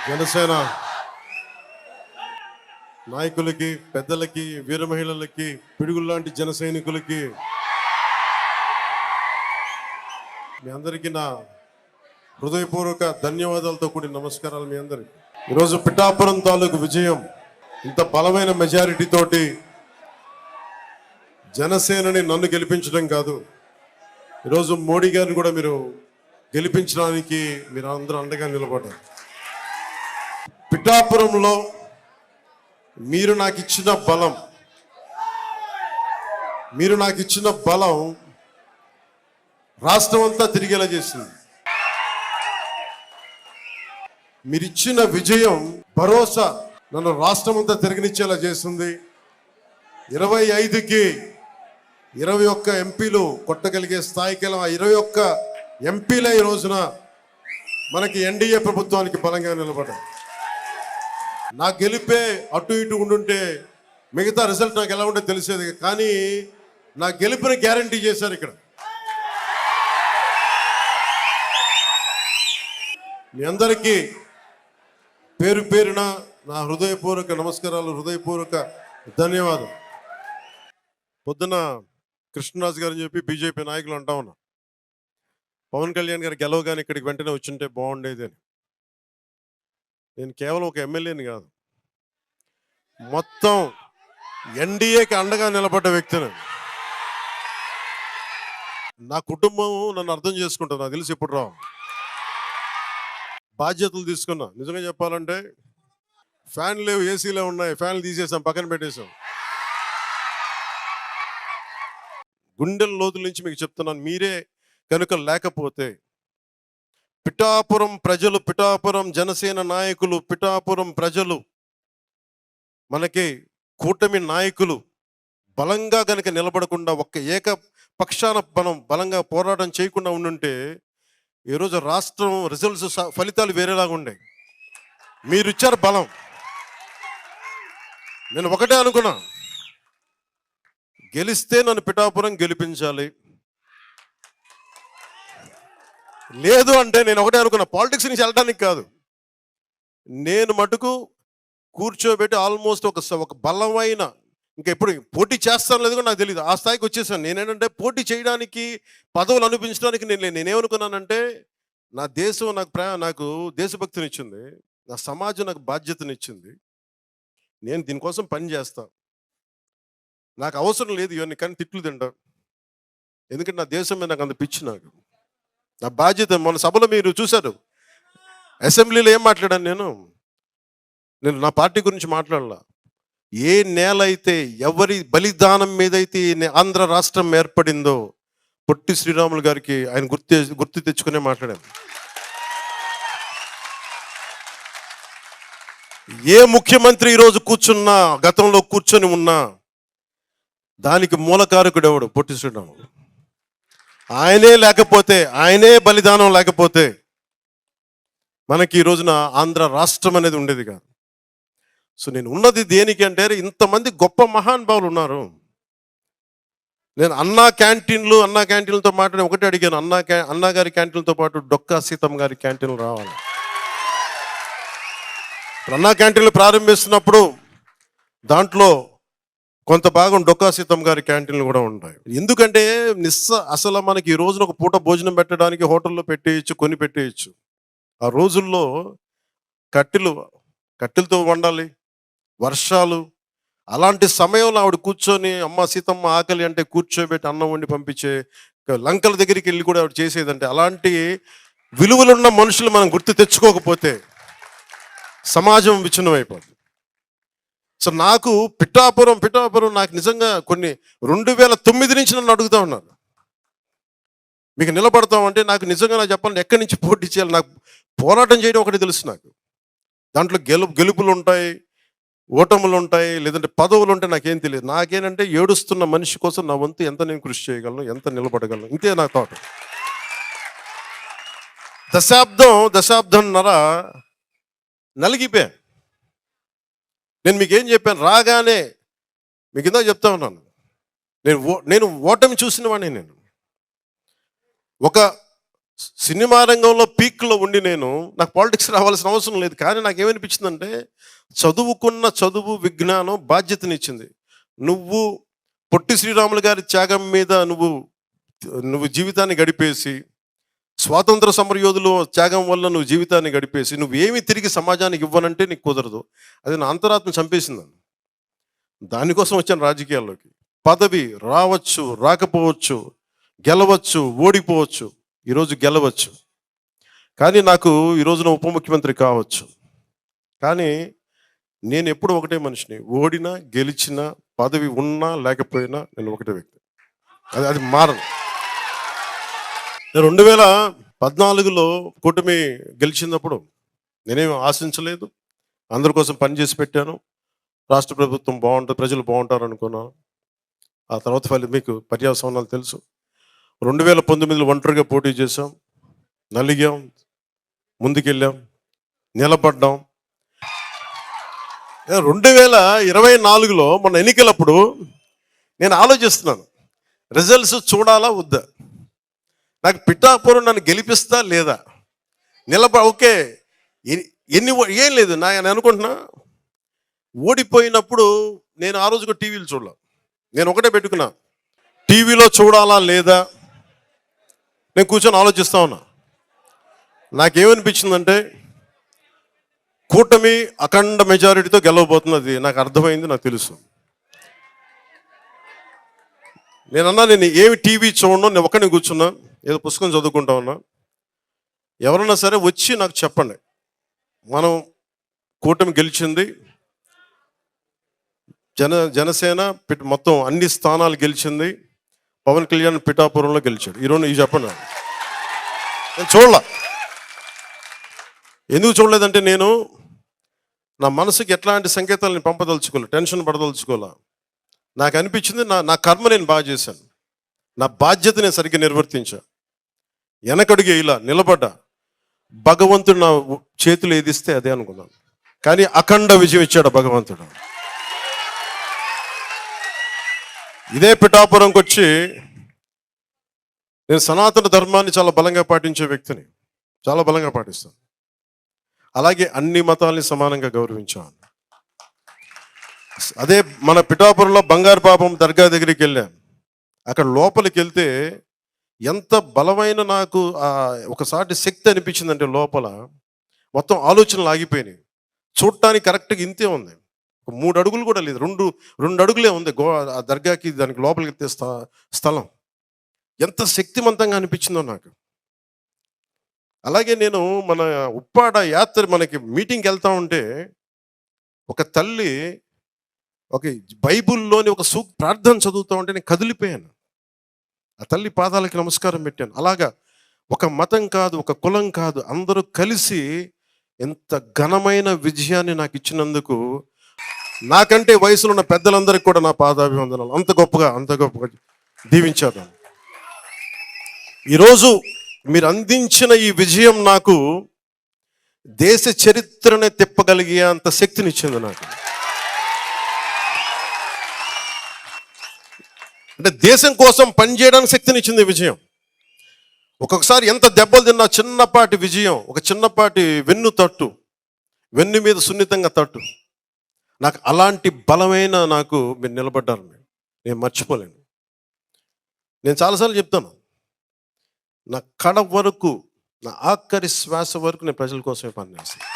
జనసేన నాయకులకి, పెద్దలకి, వీర మహిళలకి, పిడుగుల్లాంటి జన సైనికులకి మీ అందరికీ నా హృదయపూర్వక ధన్యవాదాలతో కూడిన నమస్కారాలు మీ అందరికి. ఈరోజు పిఠాపురం తాలూకు విజయం ఇంత బలమైన మెజారిటీ తోటి జనసేనని నన్ను గెలిపించడం కాదు, ఈరోజు మోడీ గారిని కూడా మీరు గెలిపించడానికి మీరు అందరూ అండగా నిలబడ్డారు. పిఠాపురంలో మీరు నాకు ఇచ్చిన బలం రాష్ట్రం అంతా తిరిగేలా చేసింది. మీరిచ్చిన విజయం, భరోసా నన్ను రాష్ట్రం అంతా తిరగనిచ్చేలా చేస్తుంది. 25కి 21 ఎంపీలు కొట్టగలిగే స్థాయికి 21 ఎంపీల ఈ రోజున మనకి ఎన్డీఏ ప్రభుత్వానికి బలంగా నిలబడ్డారు. నా గెలిపే అటు ఇటు ఉండుంటే మిగతా రిజల్ట్ నాకు ఎలా ఉంటే తెలిసేది, కానీ నా గెలుపుని గ్యారంటీ చేశారు. ఇక్కడ మీ అందరికీ పేరు పేరున నా హృదయపూర్వక నమస్కారాలు, హృదయపూర్వక ధన్యవాదం. పొద్దున కృష్ణరాజు గారు అని చెప్పి బీజేపీ నాయకులు అంటా ఉన్నా, పవన్ కళ్యాణ్ గారు గెలవగానే ఇక్కడికి వెంటనే వచ్చింటే బాగుండేది అని. నేను కేవలం ఒక ఎమ్మెల్యేని కాదు, మొత్తం ఎన్డీఏకి అండగా నిలబడ్డ వ్యక్తిని. నా కుటుంబం నన్ను అర్థం చేసుకుంటుంది, నాకు తెలిసి ఇప్పుడు రావు. బాధ్యతలు తీసుకున్నా. నిజంగా చెప్పాలంటే ఫ్యాన్లు లేవు, ఏసీలే ఉన్నాయి, ఫ్యాన్లు తీసేసాం, పక్కన పెట్టేశాం. గుండెల లోతుల నుంచి మీకు చెప్తున్నాను, మీరే కనుక లేకపోతే పిఠాపురం ప్రజలు, పిఠాపురం జనసేన నాయకులు, పిఠాపురం ప్రజలు, మనకి కూటమి నాయకులు బలంగా కనుక నిలబడకుండా ఒక్క ఏకపక్షాన మనం బలంగా పోరాటం చేయకుండా ఉండుంటే ఈరోజు రాష్ట్రం రిజల్ట్స్, ఫలితాలు వేరేలాగా ఉండే. మీరు ఇచ్చారు బలం. నేను ఒకటే అనుకున్నా, గెలిస్తే నన్ను పిఠాపురం గెలిపించాలి. లేదు అంటే నేను ఒకటే అనుకున్నా, పాలిటిక్స్ నుంచి వెళ్ళడానికి కాదు, నేను మటుకు కూర్చోబెట్టి ఆల్మోస్ట్ ఒక బలమైన, ఇంకా ఎప్పుడు పోటీ చేస్తాను లేదు కూడా నాకు తెలియదు, ఆ స్థాయికి వచ్చేసాను. నేనేంటంటే పోటీ చేయడానికి, పదవులు అనిపించడానికి నేనేమనుకున్నానంటే, నా దేశం నాకు దేశభక్తినిచ్చింది, నా సమాజం నాకు బాధ్యతనిచ్చింది, నేను దీనికోసం పని చేస్తా. నాకు అవసరం లేదు ఇవన్నీ, కానీ తిట్లు తింటా, ఎందుకంటే నా దేశం మీద నాకు అంత పిచ్చి. నాకు నా బాధ్యత. మన సభలో మీరు చూశారు, అసెంబ్లీలో ఏం మాట్లాడాను నేను నా పార్టీ గురించి మాట్లాడలా. ఏ నేల అయితే, ఎవరి బలిదానం మీదైతే ఆంధ్ర రాష్ట్రం ఏర్పడిందో, పొట్టి శ్రీరాములు గారికి ఆయన గుర్తు తెచ్చుకునే మాట్లాడాను. ఏ ముఖ్యమంత్రి ఈరోజు కూర్చున్నా, గతంలో కూర్చొని ఉన్నా, దానికి మూలకారకుడు ఎవడు? పొట్టి శ్రీరాములు. ఆయనే లేకపోతే, ఆయనే బలిదానం లేకపోతే మనకి ఈ రోజున ఆంధ్ర రాష్ట్రం అనేది ఉండేది కాదు. సో నేను ఉన్నది దేనికి అంటే, ఇంతమంది గొప్ప మహానుభావులు ఉన్నారు. నేను అన్నా క్యాంటీన్లతో మాట్లాడి ఒకటి అడిగాను, అన్నా గారి క్యాంటీన్లతో పాటు డొక్కా సీతమ్మ గారి క్యాంటీన్లు రావాలి. అన్నా క్యాంటీన్లు ప్రారంభిస్తున్నప్పుడు దాంట్లో కొంత భాగం డొక్కా సీతమ్మ గారి క్యాంటీన్లు కూడా ఉంటాయి. ఎందుకంటే అసలు మనకి ఈ రోజున ఒక పూట భోజనం పెట్టడానికి హోటల్లో పెట్టేయచ్చు, కొని పెట్టేయచ్చు. ఆ రోజుల్లో కట్టెలతో వండాలి, వర్షాలు, అలాంటి సమయంలో ఆవిడ కూర్చొని, అమ్మ సీతమ్మ ఆకలి అంటే కూర్చోబెట్టి అన్నం వండి పంపించే, లంకల దగ్గరికి వెళ్ళి కూడా ఆవిడ చేసేదంటే, అలాంటి విలువలున్న మనుషులు మనం గుర్తు తెచ్చుకోకపోతే సమాజం విచ్ఛిన్నం అయిపోతుంది. సో నాకు పిఠాపురం నాకు నిజంగా కొన్ని 2009 నుంచి నన్ను అడుగుతూ ఉన్నారు, మీకు నిలబడతామంటే నాకు నిజంగా నాకు చెప్పాలని ఎక్కడి నుంచి పోటీ చేయాలి, నాకు పోరాటం చేయడం ఒకటి తెలుసు. నాకు దాంట్లో గెలుపులు ఉంటాయి, ఓటములు ఉంటాయి, లేదంటే పదవులు ఉంటాయి, నాకేం తెలియదు. నాకేంటంటే ఏడుస్తున్న మనిషి కోసం నా వంతు ఎంత నేను కృషి చేయగలను, ఎంత నిలబడగలను, ఇంతే నా థాట్. దశాబ్దంన్నర నలిగిపోయా. నేను మీకేం చెప్పాను, రాగానే మీకు ఇందాక చెప్తా ఉన్నాను, నేను ఓటమి చూసిన వాడిని. నేను ఒక సినిమా రంగంలో పీక్లో ఉండి నాకు పాలిటిక్స్ రావాల్సిన అవసరం లేదు. కానీ నాకేమనిపించిందంటే, చదువుకున్న చదువు, విజ్ఞానం బాధ్యతనిచ్చింది. నువ్వు పొట్టి శ్రీరాములు గారి త్యాగం మీద నువ్వు నువ్వు జీవితాన్ని గడిపేసి, స్వాతంత్ర సమరయోధులు త్యాగం వల్ల నువ్వు జీవితాన్ని గడిపేసి, నువ్వేమి తిరిగి సమాజానికి ఇవ్వనంటే నీకు కుదరదు. అది నా అంతరాత్మ చంపేసింది నన్ను. దానికోసం వచ్చాను రాజకీయాల్లోకి. పదవి రావచ్చు, రాకపోవచ్చు, గెలవచ్చు, ఓడిపోవచ్చు. ఈరోజు గెలవచ్చు, కానీ నాకు ఈ రోజున ఉప ముఖ్యమంత్రి కావచ్చు. కానీ నేను ఎప్పుడు ఒకటే మనిషిని. ఓడినా గెలిచినా, పదవి ఉన్నా లేకపోయినా నేను ఒకటే వ్యక్తి. అది అది మారదు. 2014లో కూటమి గెలిచినప్పుడు నేనేమి ఆశించలేదు. అందరి కోసం పనిచేసి పెట్టాను. రాష్ట్ర ప్రభుత్వం బాగుంటుంది, ప్రజలు బాగుంటారు అనుకున్నాను. ఆ తర్వాత మీకు పర్యావసనాలు తెలుసు. 2019లో ఒంటరిగా పోటీ చేశాం, నలిగాం, ముందుకెళ్ళాం, నిలబడ్డాం. 2024లో మన ఎన్నికలప్పుడు నేను ఆలోచిస్తున్నాను, రిజల్ట్స్ చూడాలా వద్దా, నాకు పిఠాపురం నన్ను గెలిపిస్తా లేదా, ఓకే ఎన్ని ఏం లేదు నేను అనుకుంటున్నా. ఓడిపోయినప్పుడు నేను ఆ రోజుకు టీవీలు చూడాల. నేను ఒకటే పెట్టుకున్నా, టీవీలో చూడాలా లేదా నేను కూర్చొని ఆలోచిస్తా ఉన్నా. నాకేమనిపించిందంటే, కూటమి అఖండ మెజారిటీతో గెలవబోతున్నది నాకు అర్థమైంది, నాకు తెలుసు. నేను ఏమి టీవీ చూడను, నేను ఒక్కడిని కూర్చున్నా, ఏదో పుస్తకం చదువుకుంటా ఉన్నా. ఎవరన్నా సరే వచ్చి నాకు చెప్పండి, మనం కూటమి గెలిచింది, జనసేన మొత్తం అన్ని స్థానాలు గెలిచింది, పవన్ కళ్యాణ్ పిఠాపురంలో గెలిచాడు. ఈరోజు ఇవి చెప్పండి. నేను చూడలా. ఎందుకు చూడలేదంటే, నేను నా మనసుకి ఎట్లాంటి సంకేతాలను పంపదలుచుకోలే, టెన్షన్ పడదలుచుకోలే. నాకు అనిపించింది నా కర్మ నేను బాగా చేశాను, నా బాధ్యత నేను సరిగ్గా నిర్వర్తించా, వెనకడుగు ఇలా నిలబడ్డా. భగవంతుడు నా చేతులు ఏదిస్తే అదే అనుకున్నాను, కానీ అఖండ విజయం ఇచ్చాడు భగవంతుడు. ఇదే పిఠాపురంకి వచ్చి నేను సనాతన ధర్మాన్ని చాలా బలంగా పాటించే వ్యక్తిని, చాలా బలంగా పాటిస్తాను. అలాగే అన్ని మతాల్ని సమానంగా గౌరవించాను. అదే మన పిఠాపురంలో బంగారు పాపం దర్గా దగ్గరికి వెళ్ళాను. అక్కడ లోపలికి వెళ్తే ఎంత బలమైన నాకు ఒకసారి శక్తి అనిపించిందంటే, లోపల మొత్తం ఆలోచనలు ఆగిపోయినాయి. చూడటానికి కరెక్ట్గా ఇంతే ఉంది, 3 అడుగులు కూడా లేదు, రెండు అడుగులే ఉంది ఆ దర్గాకి, దానికి లోపలికి ఎత్తే స్థలం. ఎంత శక్తివంతంగా అనిపించిందో నాకు. అలాగే నేను మన ఉప్పాడ యాత్ర మనకి మీటింగ్కి వెళ్తా ఉంటే, ఒక తల్లి ఒక బైబుల్లోని ఒక ప్రార్థన చదువుతూ ఉంటే నేను కదిలిపోయాను. ఆ తల్లి పాదాలకి నమస్కారం పెట్టాను. అలాగా ఒక మతం కాదు, ఒక కులం కాదు, అందరూ కలిసి ఎంత ఘనమైన విజయాన్ని నాకు ఇచ్చినందుకు, నాకంటే వయసులో ఉన్న పెద్దలందరికీ కూడా నా పాదాభివందనాలు. అంత గొప్పగా దీవించారు. ఈరోజు మీరు అందించిన ఈ విజయం నాకు దేశ చరిత్రనే తిప్పగలిగే అంత శక్తినిచ్చింది నాకు. అంటే దేశం కోసం పనిచేయడానికి శక్తినిచ్చింది ఈ విజయం. ఒక్కొక్కసారి ఎంత దెబ్బలు తిన్నా చిన్నపాటి విజయం, ఒక చిన్నపాటి వెన్ను మీద సున్నితంగా తట్టు, నాకు అలాంటి బలమైన నాకు మీరు నిలబడ్డారు. నేను మర్చిపోలేను. నేను చాలాసార్లు చెప్తాను, నా కడ వరకు, నా ఆఖరి శ్వాస వరకు నేను ప్రజల కోసమే పనిచేస్తాను.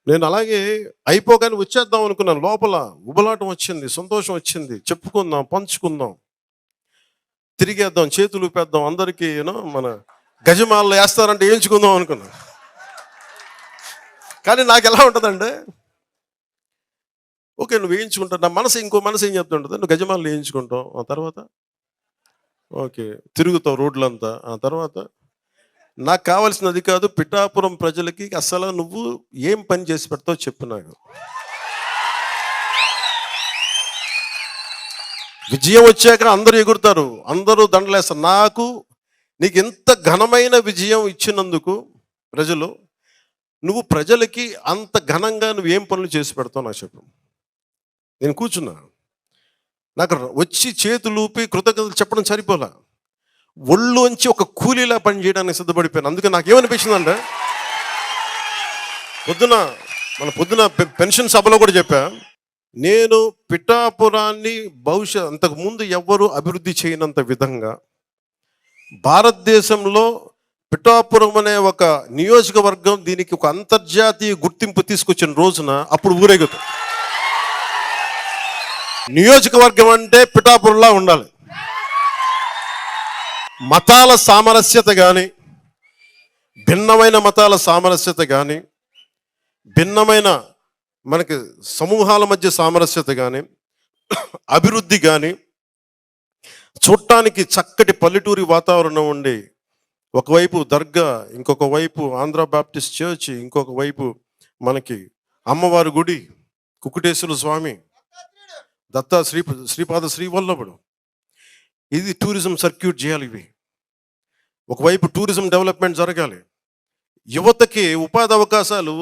నేను అలాగే అయిపోగానే వచ్చేద్దాం అనుకున్నాను. లోపల ఉబలాటం వచ్చింది, సంతోషం వచ్చింది, చెప్పుకుందాం, పంచుకుందాం, తిరిగేద్దాం, చేతులు ఊపేద్దాం, అందరికీ మన గజమాలలో వేస్తారంటే వేయించుకుందాం అనుకున్నాను. కానీ నాకు ఎలా ఉంటుందంటే, ఓకే నువ్వు వేయించుకుంటావు, నా మనసు ఇంకో మనసు ఏం చెప్తుంటుంది, నువ్వు గజమాలలో వేయించుకుంటావు, ఆ తర్వాత ఓకే తిరుగుతావు రోడ్లంతా, ఆ తర్వాత నాకు కావాల్సినది కాదు, పిఠాపురం ప్రజలకి అసలు నువ్వు ఏం పని చేసి పెడతావు చెప్పు నాకు. విజయం వచ్చాక అందరూ ఎగురుతారు, అందరూ దండలేస్తారు. నీకు ఎంత ఘనమైన విజయం ఇచ్చినందుకు ప్రజలు, నువ్వు ప్రజలకి అంత ఘనంగా నువ్వు ఏం పనులు చేసి పెడతావు నాకు చెప్పు. నేను కూర్చున్నా, నాకు వచ్చి చేతులు ఊపి కృతజ్ఞతలు చెప్పడం సరిపోలా, ఒళ్ళోంచి ఒక కూలీలా పని చేయడానికి సిద్ధపడిపోయాను. అందుకే నాకేమనిపించిందంటే, పొద్దున పెన్షన్ సభలో కూడా చెప్పా, నేను పిఠాపురాన్ని అంతకుముందు ఎవ్వరూ అభివృద్ధి చేయనంత విధంగా భారతదేశంలో పిఠాపురం అనే ఒక నియోజకవర్గం దీనికి ఒక అంతర్జాతీయ గుర్తింపు తీసుకొచ్చిన రోజున అప్పుడు ఊరేగుతాం. నియోజకవర్గం అంటే పిఠాపురంలా ఉండాలి. మతాల సామరస్యత కానీ, భిన్నమైన మతాల సామరస్యత కానీ, భిన్నమైన మనకి సమూహాల మధ్య సామరస్యత కానీ, అభివృద్ధి కానీ, చూడటానికి చక్కటి పల్లెటూరి వాతావరణం ఉండి, ఒకవైపు దర్గా, ఇంకొక వైపు ఆంధ్ర బాప్టిస్ట్ చర్చ్, ఇంకొక వైపు మనకి అమ్మవారి గుడి, కుకుటేశ్వర స్వామి, దత్తా శ్రీపాద శ్రీవల్లభుడు, ఇది టూరిజం సర్క్యూట్ చేయాలి. ఇవి ఒకవైపు టూరిజం డెవలప్మెంట్ జరగాలి. యువతకి ఉపాధి అవకాశాలు,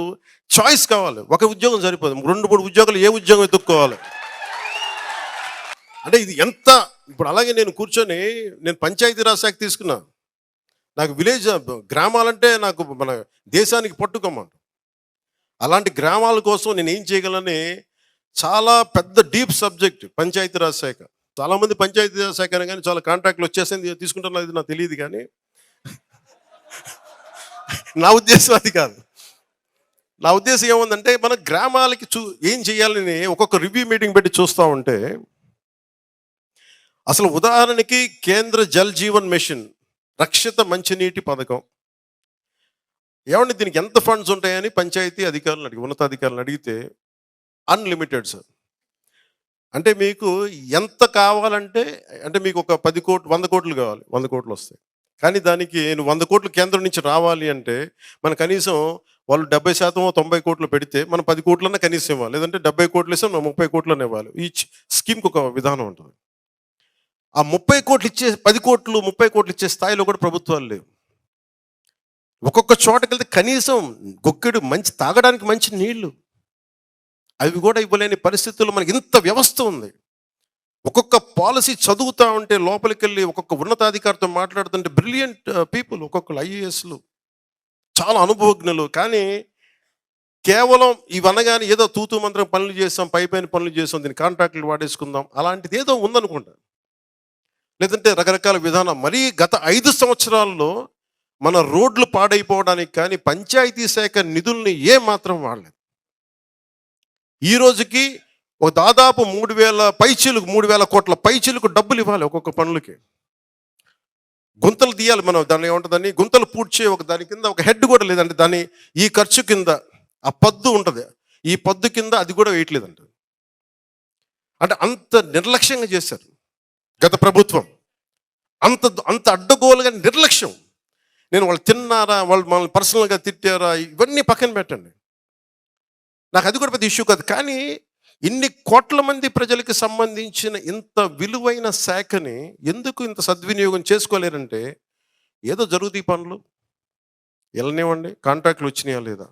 చాయిస్ కావాలి. ఒక ఉద్యోగం సరిపోదు, 2-3 ఉద్యోగాలు, ఏ ఉద్యోగం ఎత్తుక్కోవాలి అంటే ఇది ఎంత. ఇప్పుడు అలాగే నేను కూర్చొని పంచాయతీరాజ్ శాఖ తీసుకున్నా. నాకు గ్రామాలంటే నాకు మన దేశానికి పట్టుకోమంట. అలాంటి గ్రామాల కోసం నేను ఏం చేయగలని చాలా పెద్ద డీప్ సబ్జెక్ట్ పంచాయతీరాజ్ శాఖ. చాలామంది పంచాయతీరాజ్ శాఖ అని కానీ చాలా కాంట్రాక్ట్లు వచ్చేసింది తీసుకుంటున్నది నాకు తెలియదు. కానీ నా ఉద్దేశం అది కాదు. నా ఉద్దేశం ఏముందంటే, మన గ్రామాలకి ఏం చేయాలని ఒక్కొక్క రివ్యూ మీటింగ్ పెట్టి చూస్తూ ఉంటే, అసలు ఉదాహరణకి కేంద్ర జల్ జీవన్ మిషన్ రక్షిత మంచినీటి పథకం, ఏమంటే దీనికి ఎంత ఫండ్స్ ఉంటాయని పంచాయతీ అధికారులను ఉన్నతాధికారులను అడిగితే అన్లిమిటెడ్ సార్. అంటే మీకు ఎంత కావాలంటే, అంటే మీకు ఒక 10 కోట్లు 100 కోట్లు కావాలి, 100 కోట్లు వస్తాయి. కానీ దానికి 100 కోట్లు కేంద్రం నుంచి రావాలి అంటే మన కనీసం వాళ్ళు 70% 90 కోట్లు పెడితే మనం 10 కోట్లన్నా కనీసం ఇవ్వాలి. లేదంటే 70 కోట్లు ఇస్తే 30 కోట్లనే ఇవ్వాలి. ఈ స్కీమ్కి ఒక విధానం ఉంటుంది. ఆ 30 కోట్లు ఇచ్చే 10 కోట్లు 30 కోట్లు ఇచ్చే స్థాయిలో కూడా ప్రభుత్వాలు లేవు. ఒక్కొక్క చోటకి వెళ్తే కనీసం గొక్కెడు తాగడానికి మంచి నీళ్లు అవి కూడా ఇవ్వలేని పరిస్థితుల్లో మనకి ఇంత వ్యవస్థ ఉంది. ఒక్కొక్క పాలసీ చదువుతూ ఉంటే లోపలికి వెళ్ళి ఒక్కొక్క ఉన్నతాధికారితో మాట్లాడుతుంటే బ్రిలియంట్ పీపుల్, ఒక్కొక్కరు ఐఏఎస్లు, చాలా అనుభవజ్ఞులు. కానీ కేవలం ఇవనగానే ఏదో తూతూ మంత్రం పనులు చేస్తాం, పైపైన పనులు చేస్తాం, దీన్ని కాంట్రాక్టులు వాడేసుకుందాం, అలాంటిది ఏదో ఉందనుకుంటా. లేదంటే రకరకాల విధానం. మరీ గత 5 సంవత్సరాల్లో మన రోడ్లు పాడైపోవడానికి కానీ పంచాయతీ శాఖ నిధుల్ని ఏమాత్రం వాడలేదు. ఈ రోజుకి ఒక దాదాపు 3,000 కోట్ల పైచీలకు డబ్బులు ఇవ్వాలి ఒక్కొక్క పనులకి. గుంతలు తీయాలి మనం, దాన్ని ఏముంటుందని గుంతలు పూడ్చే దాని కింద ఒక హెడ్ కూడా లేదంటే దాని ఈ ఖర్చు కింద ఆ పద్దు ఉంటుంది, ఈ పద్దు కింద అది కూడా వేయట్లేదంట. అంటే అంత నిర్లక్ష్యంగా చేశారు గత ప్రభుత్వం. అంత అడ్డగోలుగా నిర్లక్ష్యం. నేను వాళ్ళు తిన్నారా, వాళ్ళు మనల్ని పర్సనల్గా తిట్టారా, ఇవన్నీ పక్కన పెట్టండి, నాకు అది కూడా పెద్ద ఇష్యూ కాదు. కానీ ఇన్ని కోట్ల మంది ప్రజలకి సంబంధించిన ఇంత విలువైన శాఖని ఎందుకు ఇంత సద్వినియోగం చేసుకోలేరంటే, ఏదో జరుగుతాయి పనులు వెళ్ళనివ్వండి, కాంట్రాక్ట్లు వచ్చినాయా లేదా.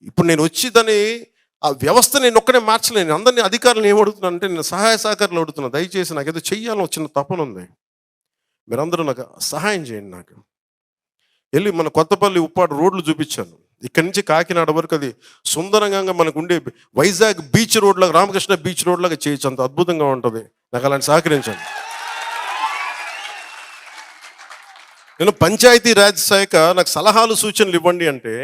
ఇప్పుడు నేను వచ్చి ఆ వ్యవస్థ నేను ఒక్కడే మార్చలేను. అందరినీ అధికారులను ఏమడుగుతున్నాను అంటే, నేను సహాయ సహకారాలు అడుగుతున్నాను. దయచేసి నాకు ఏదో చెయ్యాలని వచ్చిన తపన ఉంది, మీరందరూ నాకు సహాయం చేయండి. నాకు వెళ్ళి మన కొత్తపల్లి ఉప్పాడు రోడ్లు చూపించాను. ఇక్కడి నుంచి కాకినాడ వరకు అది సుందరంగా మనకు ఉండే వైజాగ్ బీచ్ రోడ్ లాగా, రామకృష్ణ బీచ్ రోడ్ లాగా చేయొచ్చు, అంత అద్భుతంగా ఉంటుంది. నాకు అలాంటి సహకరించండి. నేను పంచాయతీ రాజ్ శాఖ నాకు సలహాలు సూచనలు ఇవ్వండి అంటే,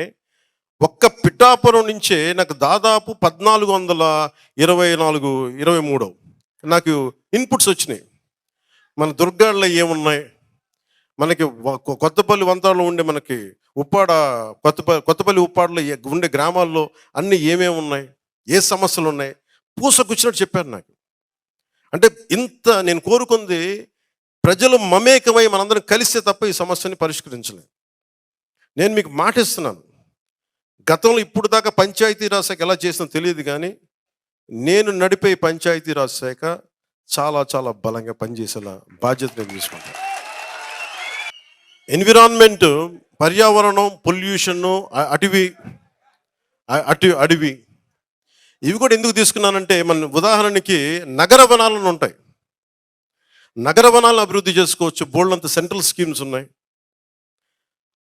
ఒక్క పిఠాపురం నుంచే నాకు దాదాపు 1424-23 నాకు ఇన్పుట్స్ వచ్చినాయి. మన దుర్గాల్లో ఏమున్నాయి, మనకి కొత్తపల్లి వంతాలో ఉండే మనకి కొత్తపల్లి ఉప్పాడలో ఉండే గ్రామాల్లో అన్నీ ఏమేమి ఉన్నాయి, ఏ సమస్యలు ఉన్నాయి, పూసకొచ్చినట్టు చెప్పారు నాకు. అంటే ఇంత నేను కోరుకుంది ప్రజలు మమేకమై మనందరం కలిస్తే తప్ప ఈ సమస్యని పరిష్కరించలేదు. నేను మీకు మాటిస్తున్నాను, గతంలో ఇప్పుడు దాకా పంచాయతీరాజ్ శాఖ ఎలా చేసినా తెలియదు, కానీ నేను నడిపే పంచాయతీరాజ్ శాఖ చాలా చాలా బలంగా పనిచేసేలా బాధ్యత నేను తీసుకుంటాను. ఎన్విరాన్మెంట్, పర్యావరణం, పొల్యూషను, అడవి, ఇవి కూడా ఎందుకు తీసుకున్నానంటే, మన ఉదాహరణకి నగర వనాలను ఉంటాయి. నగర వనాలను అభివృద్ధి చేసుకోవచ్చు. బోల్డంత సెంట్రల్ స్కీమ్స్ ఉన్నాయి.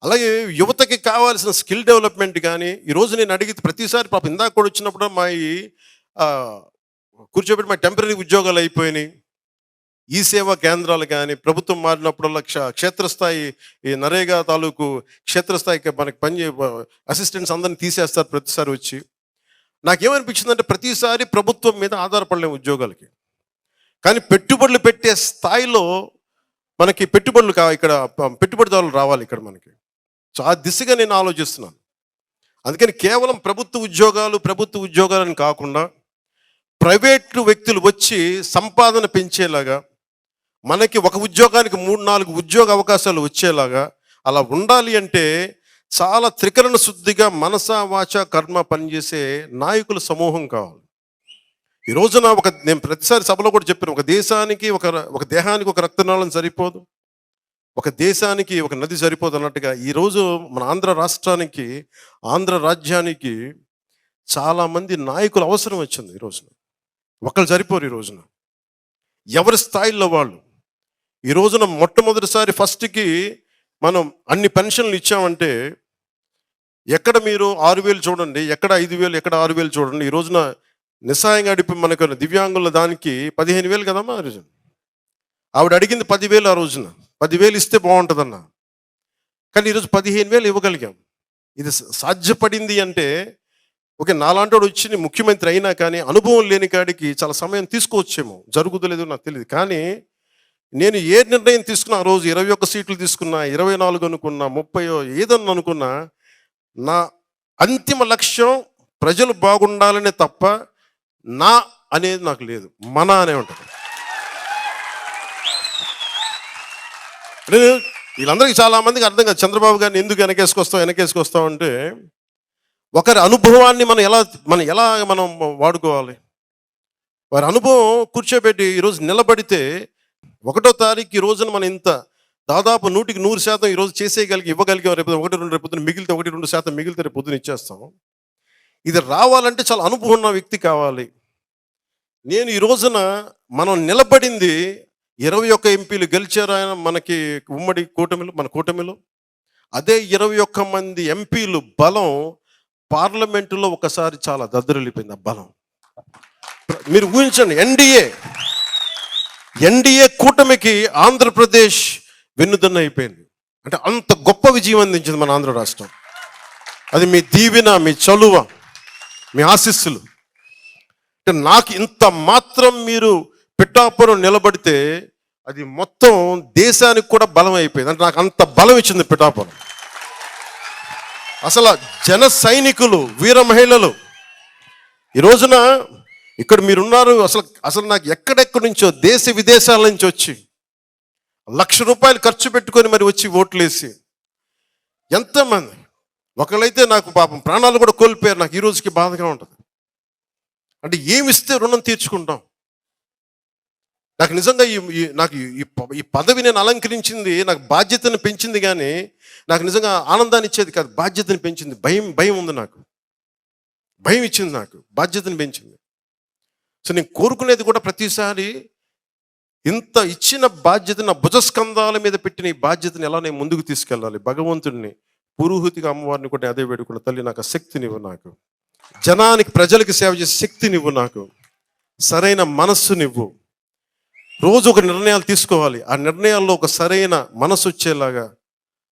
అలాగే యువతకి కావాల్సిన స్కిల్ డెవలప్మెంట్ కానీ, ఈరోజు నేను అడిగితే ప్రతిసారి పాపం ఇందాక కూడా వచ్చినప్పుడు మా కూర్చోబెట్టి మా టెంపరీ ఉద్యోగాలు అయిపోయినాయి. ఈ సేవా కేంద్రాలు కానీ, ప్రభుత్వం మారినప్పుడల్లా క్షేత్రస్థాయి ఈ నరేగా తాలూకు క్షేత్రస్థాయికి మనకి అసిస్టెంట్స్ అందరిని తీసేస్తారు ప్రతిసారి వచ్చి. నాకేమనిపించిందంటే, ప్రతిసారి ప్రభుత్వం మీద ఆధారపడలేము ఉద్యోగాలకి. కానీ పెట్టుబడులు పెట్టే స్థాయిలో మనకి ఇక్కడ పెట్టుబడిదారులు రావాలి ఇక్కడ మనకి. సో ఆ దిశగా నేను ఆలోచిస్తున్నాను. అందుకని కేవలం ప్రభుత్వ ఉద్యోగాలని కాకుండా ప్రైవేటు వ్యక్తులు వచ్చి సంపాదన పెంచేలాగా, మనకి ఒక ఉద్యోగానికి 3-4 ఉద్యోగ అవకాశాలు వచ్చేలాగా అలా ఉండాలి అంటే చాలా త్రికరణ శుద్ధిగా మనస వాచ కర్మ పనిచేసే నాయకుల సమూహం కావాలి. ఈ రోజున నేను ప్రతిసారి సభలో కూడా చెప్పాను, ఒక దేహానికి ఒక రక్తనాళం సరిపోదు, ఒక దేశానికి ఒక నది సరిపోదు అన్నట్టుగా ఈరోజు మన ఆంధ్ర రాజ్యానికి చాలామంది నాయకులు అవసరం వచ్చింది. ఈ రోజున ఒకళ్ళు సరిపోరు. ఈ రోజున ఎవరి స్థాయిలో వాళ్ళు. ఈ రోజున మొట్టమొదటిసారి ఫస్ట్కి మనం అన్ని పెన్షన్లు ఇచ్చామంటే, ఎక్కడ మీరు 6,000 చూడండి, ఎక్కడ 5,000, ఎక్కడ 6,000 చూడండి. ఈ రోజున నిస్సాయంగా అడిపి మనకు దివ్యాంగుల దానికి 15,000 కదమ్మా ఆ రోజున. ఆవిడ అడిగింది 10,000 ఆ రోజున. 10,000 ఇస్తే బాగుంటుందన్న. కానీ ఈరోజు 15,000 ఇవ్వగలిగాం. ఇది సాధ్యపడింది అంటే, ఓకే నాలాంటి వచ్చి ముఖ్యమంత్రి అయినా కానీ అనుభవం లేని కాడికి చాలా సమయం తీసుకోవచ్చేమో, జరుగుతులేదో నాకు తెలియదు. కానీ నేను ఏ నిర్ణయం తీసుకున్నా, ఆ రోజు 21 సీట్లు తీసుకున్నా, 24 అనుకున్నా, 30 ఏదన్నా అనుకున్నా, నా అంతిమ లక్ష్యం ప్రజలు బాగుండాలనే తప్ప నా అనేది నాకు లేదు, మన అనే ఉంటుంది. వీళ్ళందరికీ చాలా మందికి అర్థం కాదు, చంద్రబాబు గారిని ఎందుకు వెనకేసుకొస్తాం అంటే, ఒకరి అనుభవాన్ని మనం ఎలా వాడుకోవాలి. వారి అనుభవం కూర్చోబెట్టి ఈరోజు నిలబడితే 1వ తారీఖు ఈ రోజున మనం ఇంత దాదాపు 100కి 100% ఈరోజు ఇవ్వగలిగాం. రేపు 1-2 రేపు పొద్దున మిగిలితే 1-2% మిగిలితే రేపు పొద్దున ఇచ్చేస్తాం. ఇది రావాలంటే చాలా అనుభవం ఉన్న వ్యక్తి కావాలి. నేను ఈ రోజున మనం నిలబడింది 21 ఎంపీలు గెలిచారు ఆయన మనకి ఉమ్మడి మన కూటమిలో. అదే 21 మంది ఎంపీలు బలం పార్లమెంటులో ఒకసారి చాలా దద్దరిల్లిపోయింది. ఆ బలం మీరు ఊహించండి. ఎన్డీఏ కూటమికి ఆంధ్రప్రదేశ్ వెన్నుదన్న అయిపోయింది. అంటే అంత గొప్ప విజయం అందించింది మన ఆంధ్ర రాష్ట్రం. అది మీ దీవెన, మీ చలువ, మీ ఆశీస్సులు. అంటే నాకు ఇంత మాత్రం మీరు పిఠాపురం నిలబడితే అది మొత్తం దేశానికి కూడా బలం అయిపోయింది. అంటే నాకు అంత బలం ఇచ్చింది పిఠాపురం. అసలు జన సైనికులు, వీర మహిళలు ఈ రోజున ఇక్కడ మీరున్నారు. అసలు నాకు ఎక్కడెక్కడి నుంచో దేశ విదేశాల నుంచి వచ్చి ₹1,00,000 ఖర్చు పెట్టుకొని మరి వచ్చి ఓట్లేసి ఎంతమంది, ఒకళ్ళైతే నాకు పాపం ప్రాణాలు కూడా కోల్పోయారు. నాకు ఈ రోజుకి బాధగా ఉంటుంది. అంటే ఏమిస్తే రుణం తీర్చుకుంటాం. నాకు నిజంగా ఈ పదవి నేను అలంకరించింది నాకు బాధ్యతను పెంచింది, కానీ నాకు నిజంగా ఆనందాన్ని ఇచ్చేది కాదు, బాధ్యతను పెంచింది. భయం ఉంది నాకు, భయం ఇచ్చింది, నాకు బాధ్యతను పెంచింది. సో నేను కోరుకునేది కూడా ప్రతిసారి ఇంత ఇచ్చిన బాధ్యత నా భుజస్కంధాల మీద పెట్టిన ఈ బాధ్యతను ఎలా నేను ముందుకు తీసుకెళ్ళాలి. భగవంతుడిని, పురోహితిగా అమ్మవారిని కూడా అదే వేడుకున్న తల్లి నాకు ఆ శక్తినివ్వు, నాకు ప్రజలకి సేవ చేసే శక్తినివ్వు, నాకు సరైన మనస్సునివ్వు. రోజు ఒక నిర్ణయాలు తీసుకోవాలి, ఆ నిర్ణయాల్లో ఒక సరైన మనసు వచ్చేలాగా